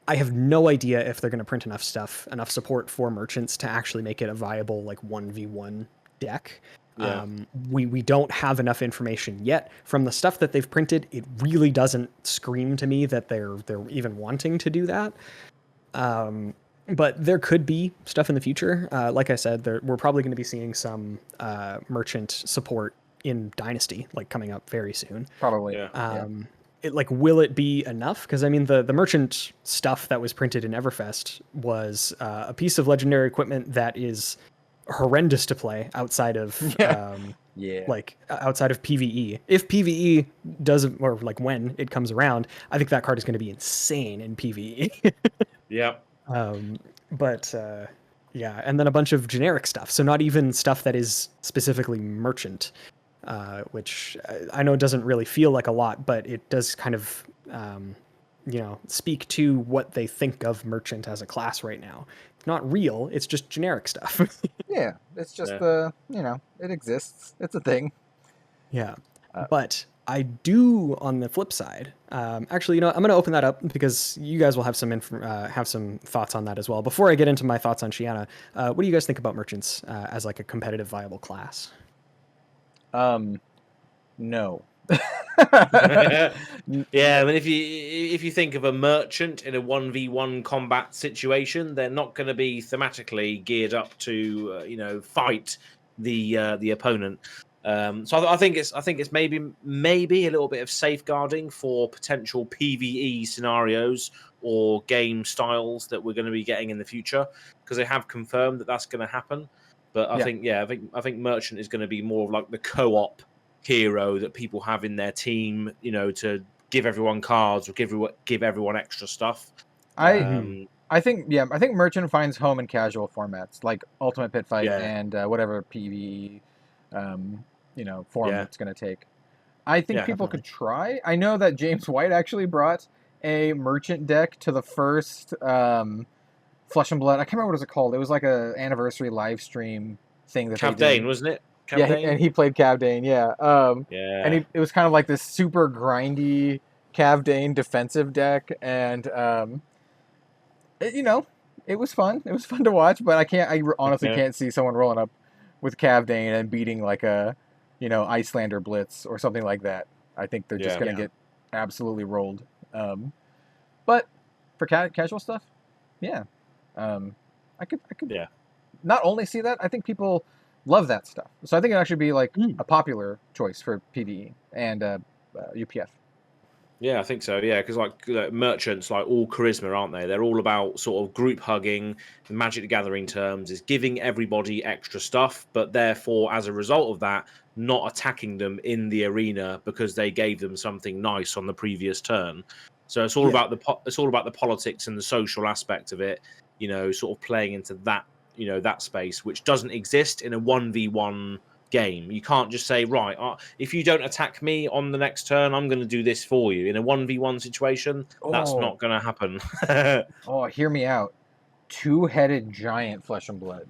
I have no idea if they're going to print enough stuff, enough support for merchants to actually make it a viable like 1v1 deck. Yeah. We don't have enough information yet. From the stuff that they've printed, it really doesn't scream to me that they're even wanting to do that. But there could be stuff in the future. Like I said, we're probably going to be seeing some merchant support in Dynasty, like coming up very soon. Probably. Yeah. Will it be enough? Because I mean, the merchant stuff that was printed in Everfest was a piece of legendary equipment that is horrendous to play outside of outside of PvE. If PvE doesn't, or like when it comes around, I think that card is going to be insane in PvE. Yeah. And then a bunch of generic stuff. So not even stuff that is specifically merchant, which I know doesn't really feel like a lot, but it does kind of, speak to what they think of merchant as a class right now. It's not real. It's just generic stuff. Yeah. It's just it exists. It's a thing. Yeah. But I do, on the flip side, actually, I'm going to open that up because you guys will have some thoughts on that as well. Before I get into my thoughts on Shiana, what do you guys think about merchants as like a competitive, viable class? No. Yeah, I mean, if you think of a merchant in a 1v1 combat situation, they're not going to be thematically geared up to fight the opponent. So I think it's maybe a little bit of safeguarding for potential PvE scenarios or game styles that we're going to be getting in the future, because they have confirmed that that's going to happen. But I think merchant is going to be more of like the co-op hero that people have in their team, to give everyone cards or give everyone extra stuff. I think merchant finds home in casual formats like Ultimate Pit Fight and whatever PvE form it's going to take. I think people could try. I know that James White actually brought a merchant deck to the first Flesh and Blood. I can't remember what it was called. It was like a anniversary live stream thing that they did. Wasn't it? Yeah, and he played Cavdane, and it was kind of like this super grindy Cavdane defensive deck, and it was fun. It was fun to watch, but I honestly can't see someone rolling up with Cavdane and beating like a Icelander Blitz or something like that. I think they're just going to get absolutely rolled. But for casual stuff, I could not only see that, I think people love that stuff. So I think it'd actually be like a popular choice for PvE and UPF. Yeah, I think so. Yeah, because like merchants, like all charisma, aren't they? They're all about sort of group hugging. In Magic the Gathering terms, is giving everybody extra stuff, but therefore, as a result of that, not attacking them in the arena because they gave them something nice on the previous turn. So it's all about the politics and the social aspect of it. Sort of playing into that that space, which doesn't exist in a 1v1 game. You can't just say, right, if you don't attack me on the next turn, I'm going to do this for you. In a 1v1 situation, that's not going to happen. Hear me out. Two-headed giant Flesh and Blood.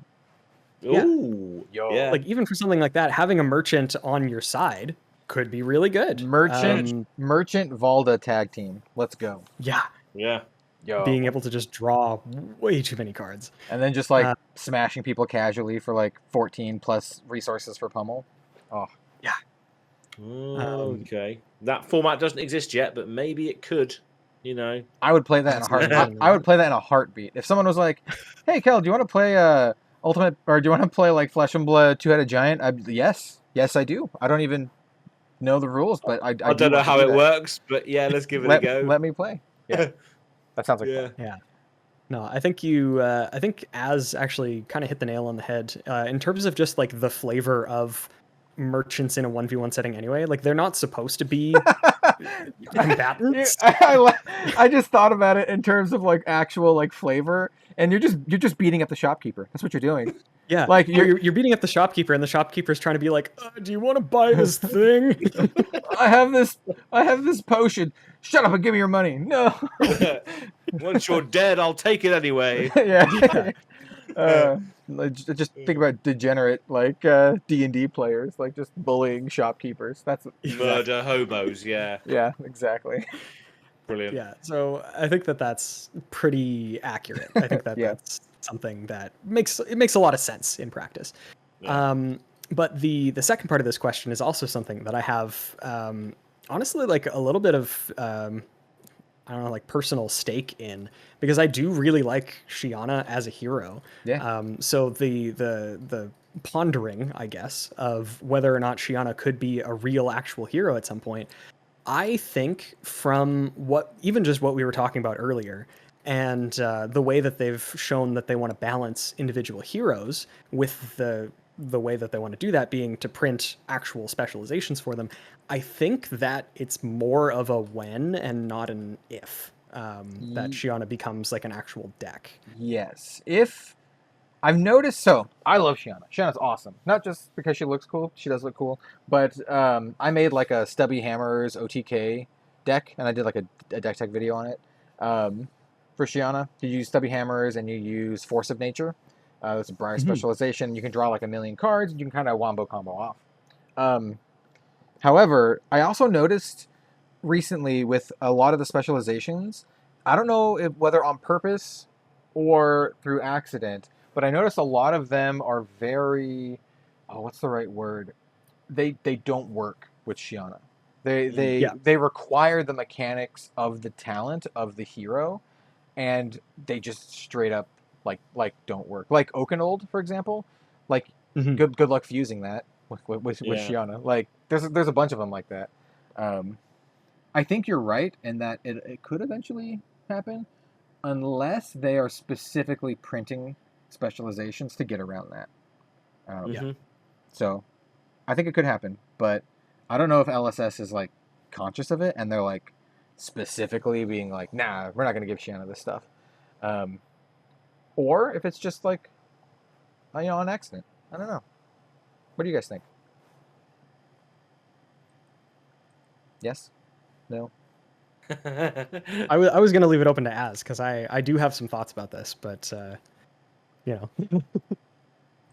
Ooh, yeah. Like even for something like that, having a merchant on your side could be really good. Merchant Valda tag team. Let's go. Yeah. Yo. Being able to just draw way too many cards. And then just like smashing people casually for like 14 plus resources for pummel. Oh. Yeah. Okay. That format doesn't exist yet, but maybe it could, I would play that in a heartbeat. I would play that in a heartbeat. If someone was like, hey, Kel, do you want to play Ultimate, or do you want to play like Flesh and Blood Two-Headed Giant? Yes, I do. I don't even know the rules, but I don't know how it works, but let's give it a go. Let me play. Yeah. That sounds like fun. Yeah. No, I think I think Az actually kind of hit the nail on the head in terms of just like the flavor of merchants in a 1v1 setting anyway. Like they're not supposed to be combatants. I just thought about it in terms of like actual like flavor, and you're just beating up the shopkeeper. That's what you're doing. Yeah, like you're beating up the shopkeeper, and the shopkeeper's trying to be like, "Do you want to buy this thing? I have this potion. Shut up and give me your money." No. Once you're dead, I'll take it anyway. Yeah. Just think about degenerate like D&D players, like just bullying shopkeepers. That's Murder hobos. Yeah. Yeah, exactly. Brilliant. Yeah, so I think that that's pretty accurate. I think that Yeah. that's something that makes a lot of sense in practice. Yeah. But the second part of this question is also something that I have honestly like a little bit of I don't know, like personal stake in, because I do really like Shiana as a hero. Yeah. So the pondering, I guess, of whether or not Shiana could be a real actual hero at some point, I think from even just what we were talking about earlier, and the way that they've shown that they want to balance individual heroes with the way that they want to do that being to print actual specializations for them, I think that it's more of a when and not an if that Shiana becomes like an actual deck. Yes. If I've noticed, so I love Shiana. Shiana's awesome. Not just because she looks cool, she does look cool, but I made like a Stubby Hammers OTK deck, and I did like a deck tech video on it. For Shiana, you use Stubby Hammers and you use Force of Nature. That's a Briar specialization. You can draw like 1,000,000 cards, and you can kind of wombo combo off. However, I also noticed recently with a lot of the specializations, I don't know whether on purpose or through accident, but I noticed a lot of them are very, what's the right word? They don't work with Shiana. They require the mechanics of the talent of the hero, and they just straight up like don't work. Like Oakenold, for example, like good luck fusing that with Shiana. Like there's a bunch of them like that. I think you're right in that it could eventually happen, unless they are specifically printing specializations to get around that. So I think it could happen, but I don't know if LSS is like conscious of it and they're like specifically being like, nah, we're not going to give Shiana this stuff. Or if it's just like, an accident. I don't know. What do you guys think? Yes? No? I was going to leave it open to Az, because I do have some thoughts about this, but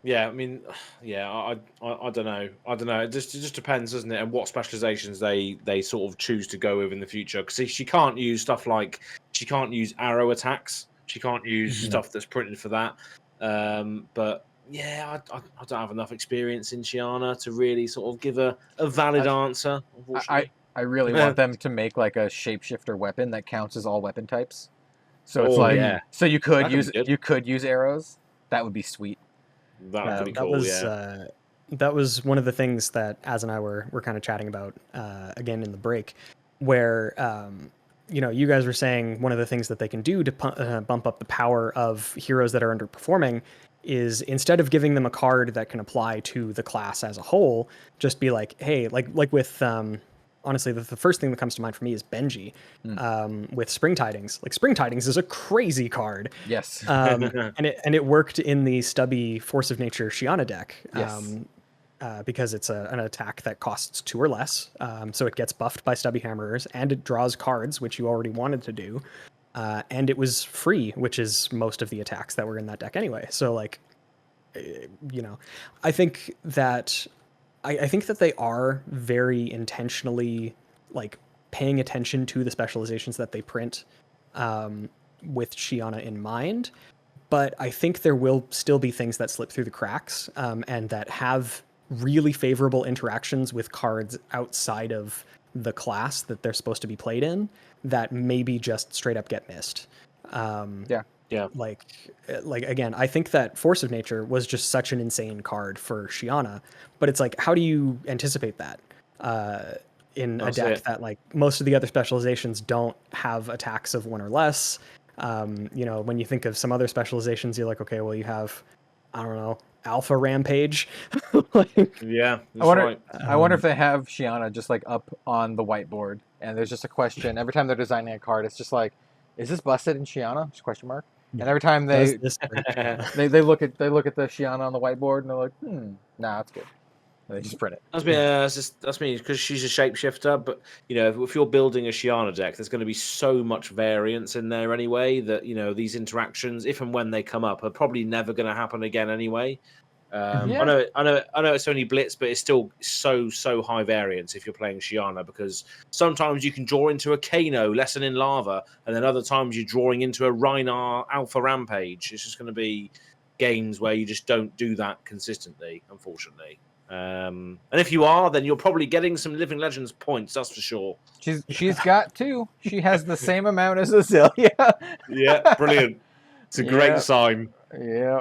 Yeah, I mean, yeah, I don't know. I don't know. It just depends, doesn't it? And what specializations they sort of choose to go with in the future. Because she can't use stuff like, she can't use arrow attacks. She can't use stuff that's printed for that. But yeah, I don't have enough experience in Shiana to really sort of give a valid answer, unfortunately. I really want them to make like a shapeshifter weapon that counts as all weapon types. So it's like, so you could use arrows. That would be sweet. That would be cool. That was one of the things that Az and I were kind of chatting about again in the break, where you guys were saying one of the things that they can do to bump up the power of heroes that are underperforming is, instead of giving them a card that can apply to the class as a whole, just be like, hey, like with honestly, the first thing that comes to mind for me is Benji with Spring Tidings. Like, Spring Tidings is a crazy card. Yes. And it worked in the Stubby Force of Nature Shiana deck. Yes. Because it's an attack that costs 2 or less. So it gets buffed by Stubby Hammerers, and it draws cards, which you already wanted to do. And it was free, which is most of the attacks that were in that deck anyway. So, like, I think that they are very intentionally like paying attention to the specializations that they print with Shiana in mind. But I think there will still be things that slip through the cracks and that have really favorable interactions with cards outside of the class that they're supposed to be played in that maybe just straight up get missed. Yeah. Like again, I think that Force of Nature was just such an insane card for Shiana, but it's like, how do you anticipate that in a deck that, like, most of the other specializations don't have attacks of 1 or less? When you think of some other specializations, you're like, okay, well, you have, I don't know, Alpha Rampage. Yeah, I wonder if they have Shiana just like up on the whiteboard, and there's just a question every time they're designing a card. It's just like, is this busted in Shiana? Just question mark. And every time they look at the Shiana on the whiteboard, and they're like, nah, that's good. And they just print it. That's me because she's a shapeshifter. But if you're building a Shiana deck, there's going to be so much variance in there anyway that these interactions, if and when they come up, are probably never going to happen again anyway. I know it's only Blitz, but it's still so high variance if you're playing Shiana, because sometimes you can draw into a Kano, Lesson in Lava, and then other times you're drawing into a Rhinar Alpha Rampage. It's just going to be games where you just don't do that consistently, unfortunately. And if you are, then you're probably getting some Living Legends points, that's for sure. She's got 2. She has the same amount as Azalea. Yeah, brilliant. It's a great sign. Yeah.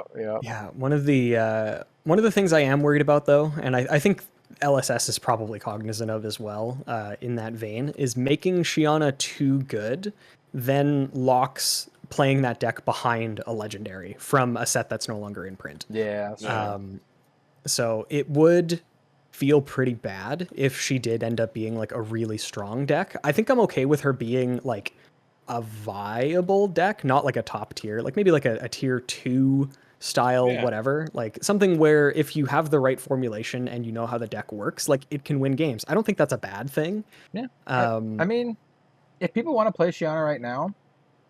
One of the things I am worried about, though, and I think LSS is probably cognizant of as well, in that vein, is making Shiana too good then locks playing that deck behind a legendary from a set that's no longer in print. Yeah. So it would feel pretty bad if she did end up being like a really strong deck. I think I'm okay with her being like a viable deck, not like a top tier, like maybe like a tier 2 style, whatever, like something where if you have the right formulation and you know how the deck works, like it can win games. I don't think that's a bad thing. Yeah. I mean, if people want to play Shiana right now,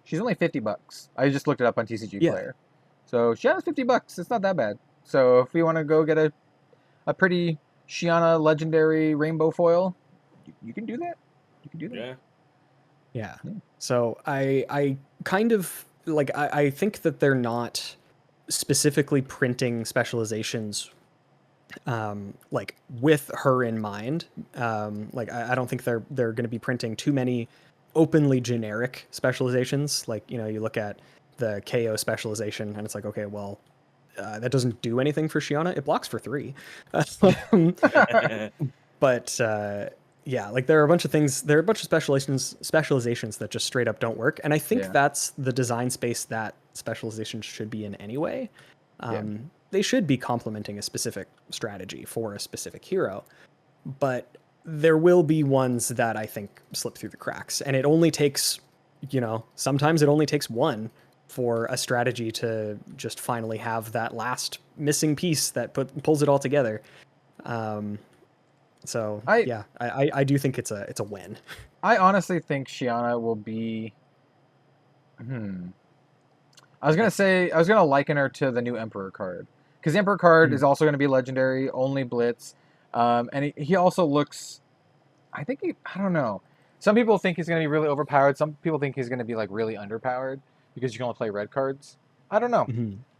she's only $50. I just looked it up on TCG Player. So Shiana's $50. It's not that bad. So if we want to go get a pretty Shiana legendary rainbow foil, you can do that. You can do that. Yeah. So I kind of like, I think that they're not specifically printing specializations like with her in mind. Like I don't think they're going to be printing too many openly generic specializations. Like, you look at the KO specialization and it's like, okay, well, that doesn't do anything for Shiana. It blocks for 3. But yeah, like there are a bunch of things, there are a bunch of specializations that just straight up don't work. And I think that's the design space that specializations should be in anyway. They should be complementing a specific strategy for a specific hero, but there will be ones that I think slip through the cracks, and it only takes, sometimes it only takes one for a strategy to just finally have that last missing piece that pulls it all together. So I do think it's a win. I honestly think Shiana will be. I was gonna liken her to the new Emperor card, because the Emperor card is also gonna be legendary, only Blitz, and he also looks. I don't know. Some people think he's gonna be really overpowered. Some people think he's gonna be like really underpowered because you can only play red cards. I don't know.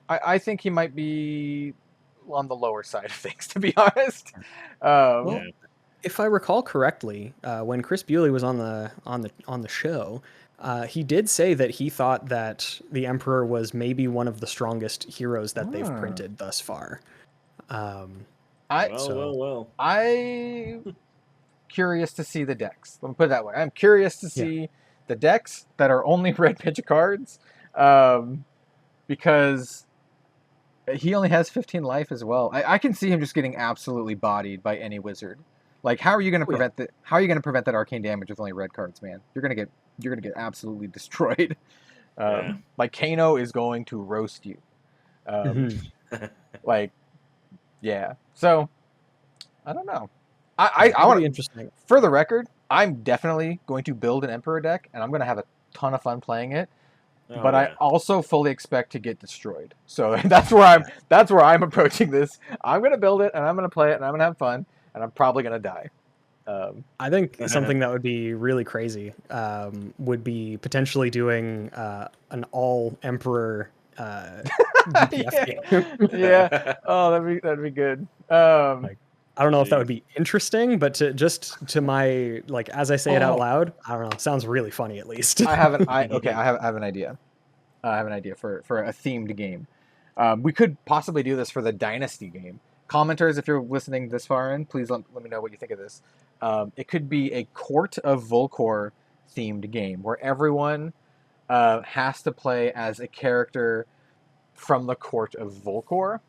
I think he might be on the lower side of things, to be honest. Well, if I recall correctly, when Chris Bewley was on the show, he did say that he thought that the Emperor was maybe one of the strongest heroes that they've printed thus far. I'm curious to see the decks. Let me put it that way. I'm curious to see the decks that are only red pitch cards, because he only has 15 life as well. I can see him just getting absolutely bodied by any wizard. Like, how are you going to prevent that? How are you going to prevent that arcane damage with only red cards, man? You're gonna get absolutely destroyed. Like, Kano is going to roast you. Like, yeah. So, I don't know. I want to. Interesting. For the record, I'm definitely going to build an Emperor deck, and I'm going to have a ton of fun playing it. But I also fully expect to get destroyed. So that's where I'm approaching this. I'm going to build it, and I'm going to play it, and I'm going to have fun, and I'm probably going to die. I think something that would be really crazy would be potentially doing an all Emperor DPF game. Yeah. Oh, that'd be good. I don't know if that would be interesting, but to my, like, as I say it out loud, I don't know. It sounds really funny, at least. I have an idea. I have an idea for a themed game. We could possibly do this for the Dynasty game. Commenters, if you're listening this far in, please let me know what you think of this. It could be a Court of Volcor themed game where everyone has to play as a character from the Court of Volcor.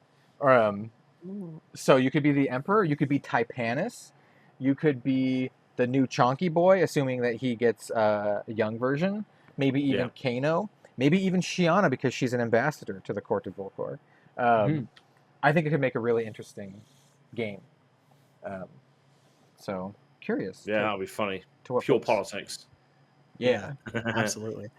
So you could be the Emperor, you could be Typanis, you could be the new Chonky Boy, assuming that he gets a young version, maybe even Kano, maybe even Shiana because she's an ambassador to the Court of Volcor. I think it could make a really interesting game. So curious. Yeah, that'll be funny. To what Pure folks... politics. Yeah. Absolutely.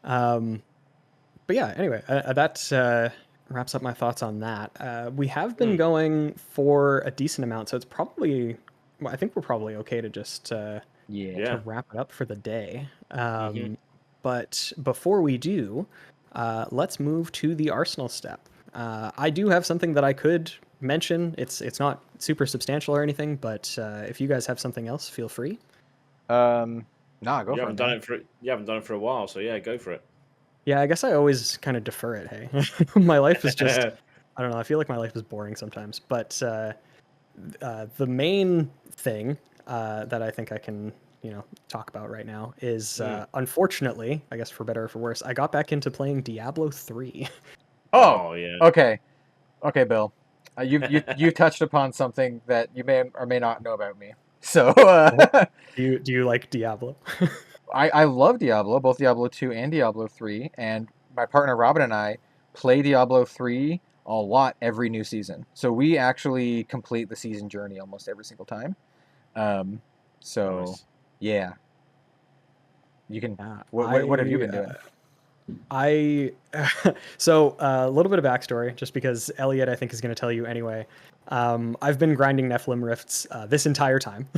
But yeah, anyway, that wraps up my thoughts on that. We have been going for a decent amount, so it's probably, well, I think we're probably okay to just to wrap it up for the day. But before we do, let's move to the Arsenal step. I do have something that I could mention. It's not super substantial or anything, but if you guys have something else, feel free. Nah, go you for haven't it. Done it for you haven't done it for a while, so yeah, go for it. Yeah, I guess I always kind of defer it. Hey, my life is just, I don't know. I feel like my life is boring sometimes. But the main thing that I think I can, talk about right now is, unfortunately, I guess for better or for worse, I got back into playing Diablo 3. Oh, yeah. Okay, Bill. You touched upon something that you may or may not know about me. So, do you like Diablo? I love Diablo, both Diablo 2 and Diablo 3, and my partner Robin and I play Diablo 3 a lot every new season. So we actually complete the season journey almost every single time. Nice. Yeah. You can. What have you been doing? So a little bit of backstory, just because Elliot, I think, is going to tell you anyway. I've been grinding Nephilim Rifts this entire time.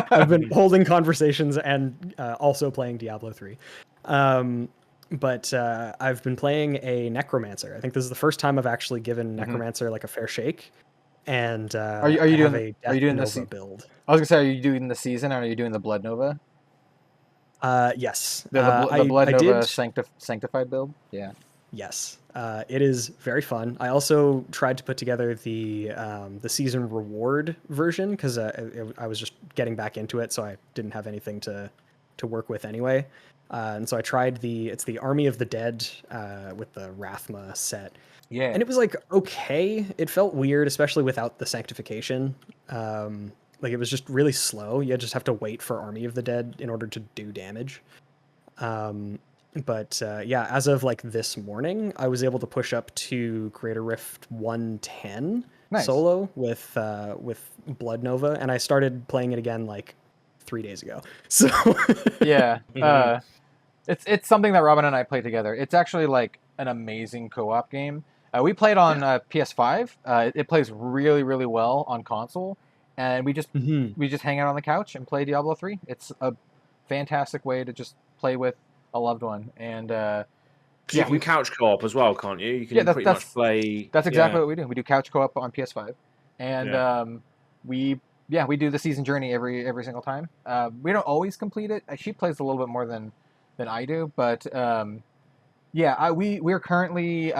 I've been holding conversations and also playing Diablo 3. But I've been playing a Necromancer. I think this is the first time I've actually given Necromancer like a fair shake. And are you doing Nova build? I was gonna say, are you doing the season, or are you doing the Blood Nova? Yes. The Blood Nova sanctified build? Yeah. Yes. It is very fun. I also tried to put together the season reward version because I was just getting back into it, so I didn't have anything to work with anyway. And so I tried it's the Army of the Dead with the Rathma set. Yeah. And it was like okay. It felt weird, especially without the sanctification. Like it was just really slow. You just have to wait for Army of the Dead in order to do damage. But yeah, as of like this morning, I was able to push up to Greater Rift 110 solo with Blood Nova, and I started playing it again like 3 days ago. So yeah, it's something that Robin and I play together. It's actually like an amazing co-op game. We played on PS5. It plays really, really well on console, and we just hang out on the couch and play Diablo 3. It's a fantastic way to just play with a loved one. And you can couch co-op as well, can't you? You can pretty much play. That's exactly what we do. We do couch co-op on PS5, and we do the season journey every single time. We don't always complete it. She plays a little bit more than I do, but we're currently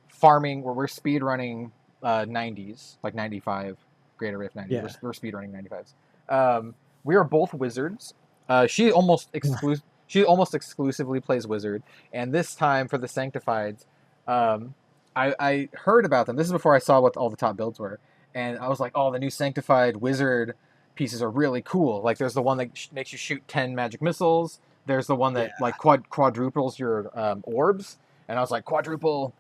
farming. We're speed running 90s, like 95 Greater Rift 90. Yeah. We're speed running 95s. We are both wizards. She almost exclusively plays wizard, and this time for the Sanctifieds, I heard about them. This is before I saw what all the top builds were, and I was like, oh, the new Sanctified wizard pieces are really cool. Like there's the one that makes you shoot 10 magic missiles. There's the one that like quadruples your orbs, and I was like, quadruple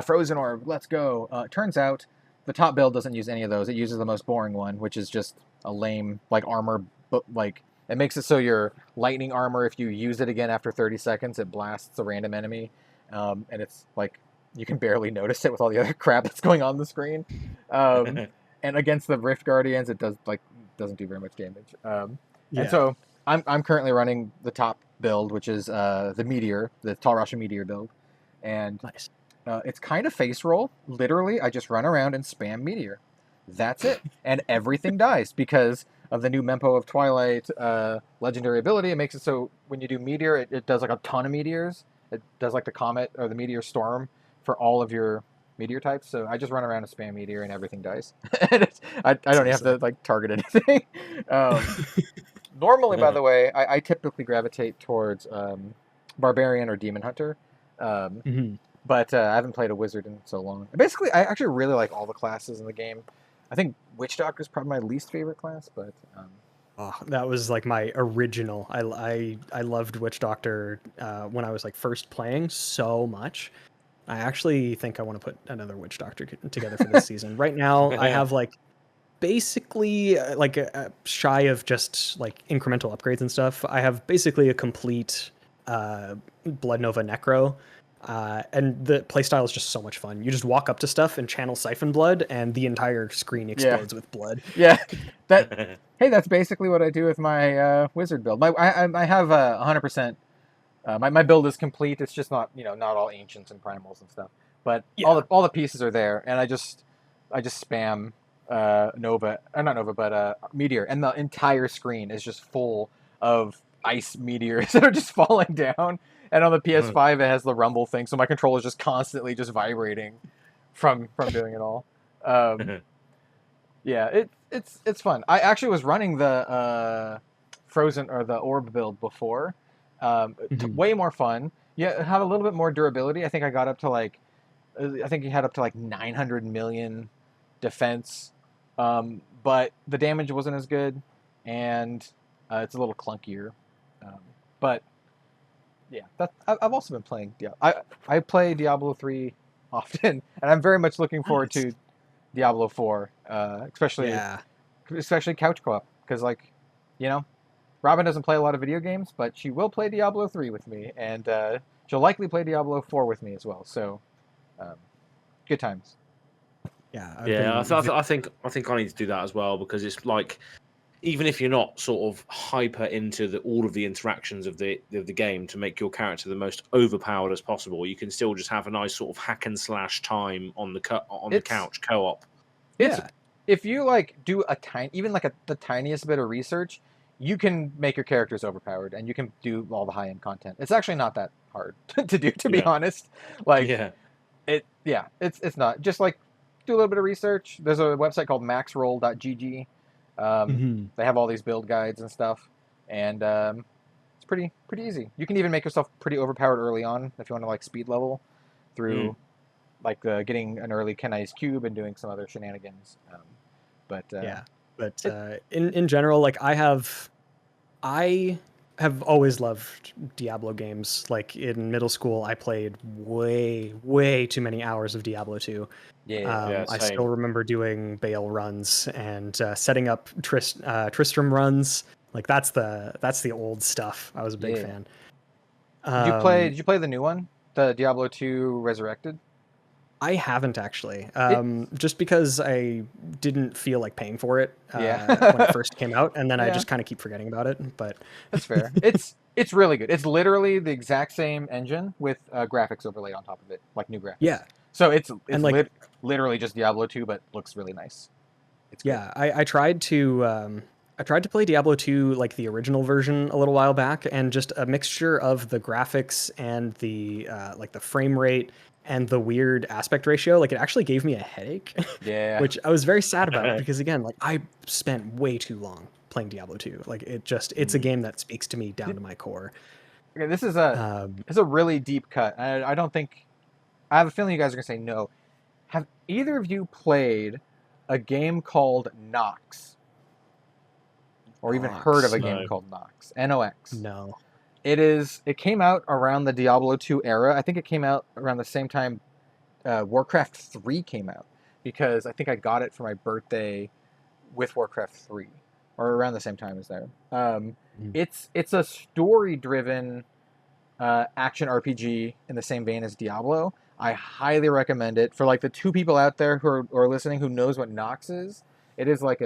frozen orb, let's go. Turns out the top build doesn't use any of those. It uses the most boring one, which is just a lame like armor, but like it makes it so your lightning armor, if you use it again after 30 seconds, it blasts a random enemy, and it's like you can barely notice it with all the other crap that's going on the screen. And against the Rift Guardians, it doesn't do very much damage. And so I'm currently running the top build, which is the Meteor, the Talishar Meteor build, and it's kind of face roll. Literally, I just run around and spam Meteor. That's it, and everything dies because of the new Mempo of Twilight legendary ability. It makes it so when you do Meteor, it does like a ton of meteors. It does like the Comet or the Meteor Storm for all of your meteor types. So I just run around and spam Meteor and everything dies. And I don't have to like target anything. Normally, by the way, I typically gravitate towards Barbarian or Demon Hunter. But I haven't played a wizard in so long. Basically, I actually really like all the classes in the game. I think Witch Doctor is probably my least favorite class, but that was like my original. I loved Witch Doctor when I was like first playing so much. I actually think I want to put another Witch Doctor together for this season. Right now, I have like basically like shy of just like incremental upgrades and stuff. I have basically a complete Blood Nova Necro. And the playstyle is just so much fun. You just walk up to stuff and channel Siphon Blood, and the entire screen explodes with blood. Yeah, hey, that's basically what I do with my wizard build. I have 100%. My build is complete. It's just not not all ancients and primals and stuff, but all the pieces are there, and I just spam Nova, not Nova, but Meteor, and the entire screen is just full of ice meteors that are just falling down. And on the PS5, it has the rumble thing, so my controller is just constantly just vibrating from doing it all. Yeah, it's fun. I actually was running the Frozen or the Orb build before. Way more fun. Yeah, it had a little bit more durability. I think I got up to like, I think you had up to like 900 million defense, but the damage wasn't as good, and it's a little clunkier. But yeah, I've also been playing I play Diablo 3 often, and I'm very much looking forward to Diablo 4, especially couch co-op, because like, Robin doesn't play a lot of video games, but she will play Diablo 3 with me, and she'll likely play Diablo 4 with me as well. So, good times. Yeah, I think I need to do that as well, because it's like, even if you're not sort of hyper into all of the interactions of the game to make your character the most overpowered as possible, you can still just have a nice sort of hack and slash time on the couch co-op. If you like do the tiniest bit of research, you can make your characters overpowered, and you can do all the high-end content. It's actually not that hard to do, to be honest. Like, it's not. Just like do a little bit of research. There's a website called maxroll.gg. They have all these build guides and stuff, and it's pretty easy. You can even make yourself pretty overpowered early on if you want to like speed level through like getting an early Kenai's cube and doing some other shenanigans. In general, like I have always loved Diablo games. Like in middle school, I played way too many hours of Diablo 2. I still remember doing Bale runs and setting up Tristram runs. Like that's the old stuff. I was a big fan. Did you play the new one, the Diablo 2 Resurrected? I haven't actually, just because I didn't feel like paying for it when it first came out, and then I just kind of keep forgetting about it. But that's fair. It's really good. It's literally the exact same engine with graphics overlay on top of it, like new graphics. Yeah. So it's like literally just Diablo 2, but looks really nice. It's good. I tried to play Diablo 2 like the original version a little while back, and just a mixture of the graphics and the like the frame rate and the weird aspect ratio, like it actually gave me a headache. Yeah. Which I was very sad about, because again, like I spent way too long playing Diablo 2. Like it's a game that speaks to me down to my core. Okay, this is a really deep cut. I have a feeling you guys are gonna say no. Have either of you played a game called Nox? Or even heard of a game called Nox? Nox. No. It came out around the Diablo 2 era. I think it came out around the same time Warcraft 3 came out, because I think I got it for my birthday with Warcraft 3, or around the same time as there. It's a story-driven action RPG in the same vein as Diablo. I highly recommend it for like the two people out there who are listening who knows what Nox is. It is like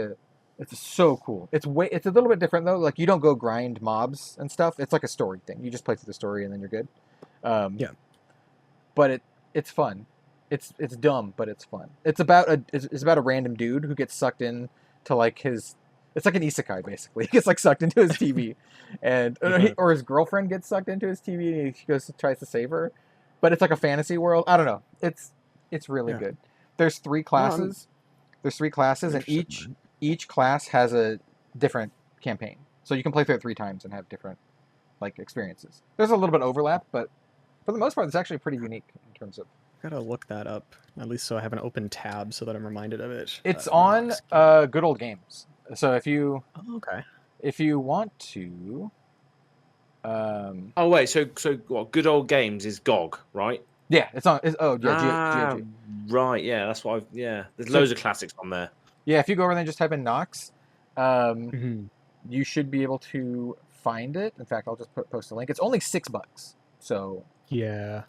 it's so cool. It's a little bit different though. Like you don't go grind mobs and stuff. It's like a story thing. You just play through the story and then you're good. But it's fun. It's dumb, but it's fun. It's about a random dude who gets sucked in to like it's like an isekai basically. He gets like sucked into his TV, and or his girlfriend gets sucked into his TV and he tries to save her. But it's like a fantasy world. I don't know. It's really good. There's 3 classes. And each class has a different campaign. So you can play through it 3 times and have different like experiences. There's a little bit of overlap, but for the most part, it's actually pretty unique in terms of. Gotta look that up, at least so I have an open tab so that I'm reminded of it. It's on Good Old Games. So if you want to. Oh wait, so what? Good Old Games is GOG, right? Yeah, it's on. GOG. Right, yeah, that's what There's loads of classics on there. Yeah, if you go over there and just type in Nox, you should be able to find it. In fact, I'll just post a link. It's only $6, so yeah,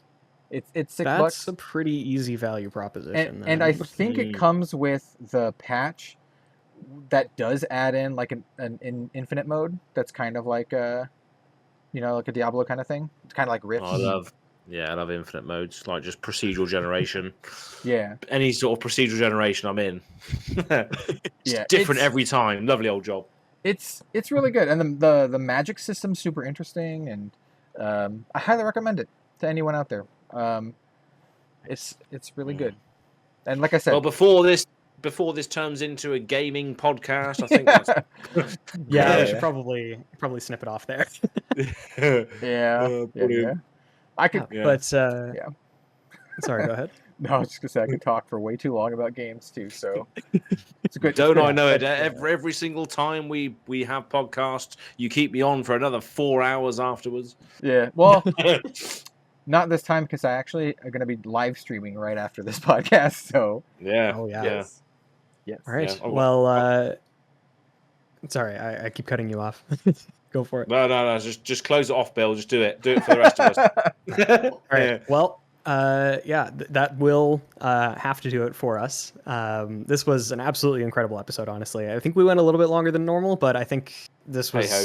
it's $6. That's a pretty easy value proposition. And I think it comes with the patch that does add in like an infinite mode. That's kind of like like a Diablo kind of thing. It's kind of like Rifts. I love infinite modes, like just procedural generation. Yeah. Any sort of procedural generation I'm in. Yeah. Different every time. Lovely old job. It's really good. And the magic system's super interesting, and I highly recommend it to anyone out there. It's really good. And like I said, well, before this turns into a gaming podcast, I think that's we should probably snip it off there. Yeah. I could, but sorry, go ahead. No, I was just gonna say I could talk for way too long about games too. So it's a good. Don't I know it? Every single time we have podcasts, you keep me on for another 4 hours afterwards. Yeah. Well, not this time because I actually are going to be live streaming right after this podcast. So yeah. Oh yeah. Yes. All right. Yeah. Well, sorry, I keep cutting you off. Go for it. No. Just close it off, Bill. Just do it. Do it for the rest of us. All right. Yeah. Well, that will have to do it for us. This was an absolutely incredible episode, honestly. I think we went a little bit longer than normal, but I think this was... Hey-ho.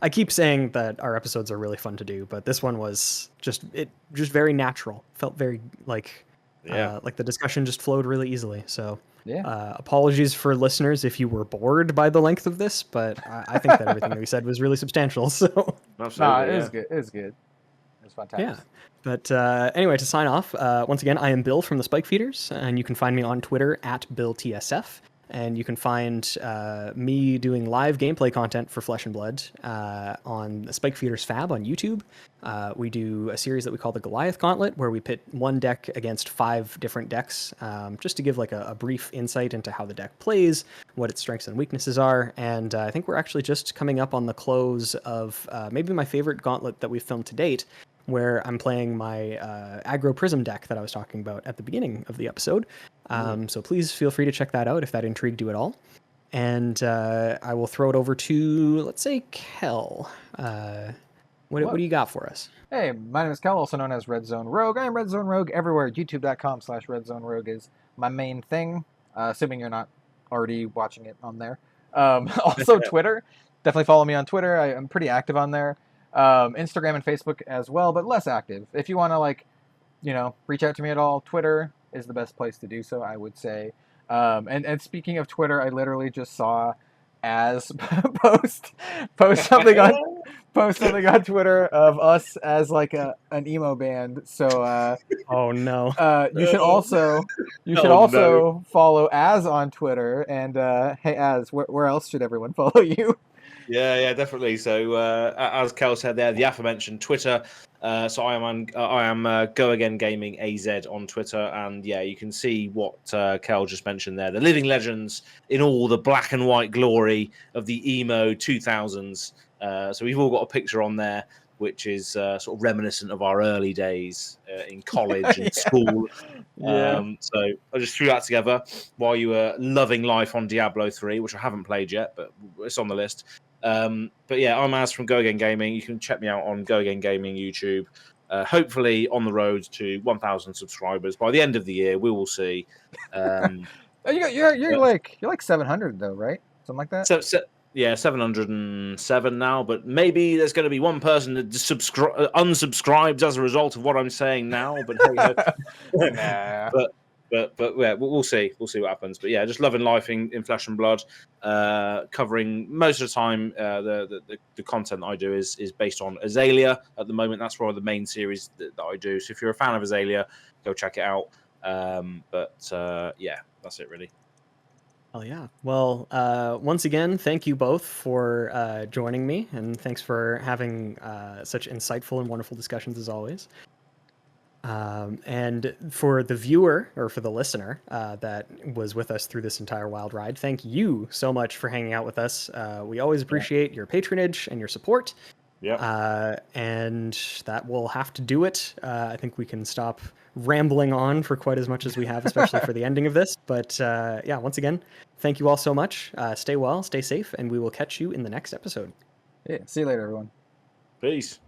I keep saying that our episodes are really fun to do, but this one was just very natural. Felt very like the discussion just flowed really easily. So apologies for listeners if you were bored by the length of this, but I think that everything that we said was really substantial. So absolutely, it was good. It was good. It was fantastic. Yeah. But anyway, to sign off, once again, I am Bill from the Spike Feeders, and you can find me on Twitter @BillTSF. And you can find me doing live gameplay content for Flesh and Blood on the Spike Feeders FAB on YouTube. We do a series that we call the Goliath Gauntlet, where we pit one deck against 5 different decks, just to give like a brief insight into how the deck plays, what its strengths and weaknesses are. And I think we're actually just coming up on the close of maybe my favorite gauntlet that we've filmed to date, where I'm playing my aggro prism deck that I was talking about at the beginning of the episode. So please feel free to check that out if that intrigued you at all. And I will throw it over to, let's say, Kel. What do you got for us? Hey, my name is Kel, also known as Red Zone Rogue. I am Red Zone Rogue everywhere. YouTube.com/Red Zone Rogue is my main thing, assuming you're not already watching it on there. Also, Twitter. Definitely follow me on Twitter. I'm pretty active on there. Instagram and Facebook as well, but less active. If you want to, reach out to me at all, Twitter is the best place to do so, I would say. And speaking of Twitter, I literally just saw Azz post something on Twitter of us as like an emo band. So oh no. You should also follow Azz on Twitter. And hey Azz, where else should everyone follow you? Yeah, definitely. So, as Kel said there, the aforementioned Twitter. So I am Go Again Gaming AZ on Twitter, and you can see what Kel just mentioned there. The living legends in all the black and white glory of the emo 2000s. So we've all got a picture on there, which is sort of reminiscent of our early days in college and school. So I just threw that together while you were loving life on Diablo 3, which I haven't played yet, but it's on the list. But yeah, I'm Azz from Go Again Gaming. You can check me out on Go Again Gaming YouTube. Hopefully on the road to 1,000 subscribers by the end of the year. We will see. You're like 700 though, right? Something like that. So 707 now. But maybe there's going to be one person that unsubscribes as a result of what I'm saying now. But hey, nah. But yeah, we'll see. We'll see what happens. But yeah, just loving life in Flesh and Blood. Covering most of the time, the content that I do is based on Azalea at the moment. That's one of the main series that I do. So if you're a fan of Azalea, go check it out. Yeah, that's it really. Oh yeah. Well, once again, thank you both for joining me, and thanks for having such insightful and wonderful discussions as always. And for the viewer or for the listener that was with us through this entire wild ride, thank you so much for hanging out with us. We always appreciate your patronage and your support. Yeah. And that will have to do it. I think we can stop rambling on for quite as much as we have, especially for the ending of this. But yeah, once again, thank you all so much. Stay well, stay safe, and we will catch you in the next episode. Yeah. See you later, everyone. Peace.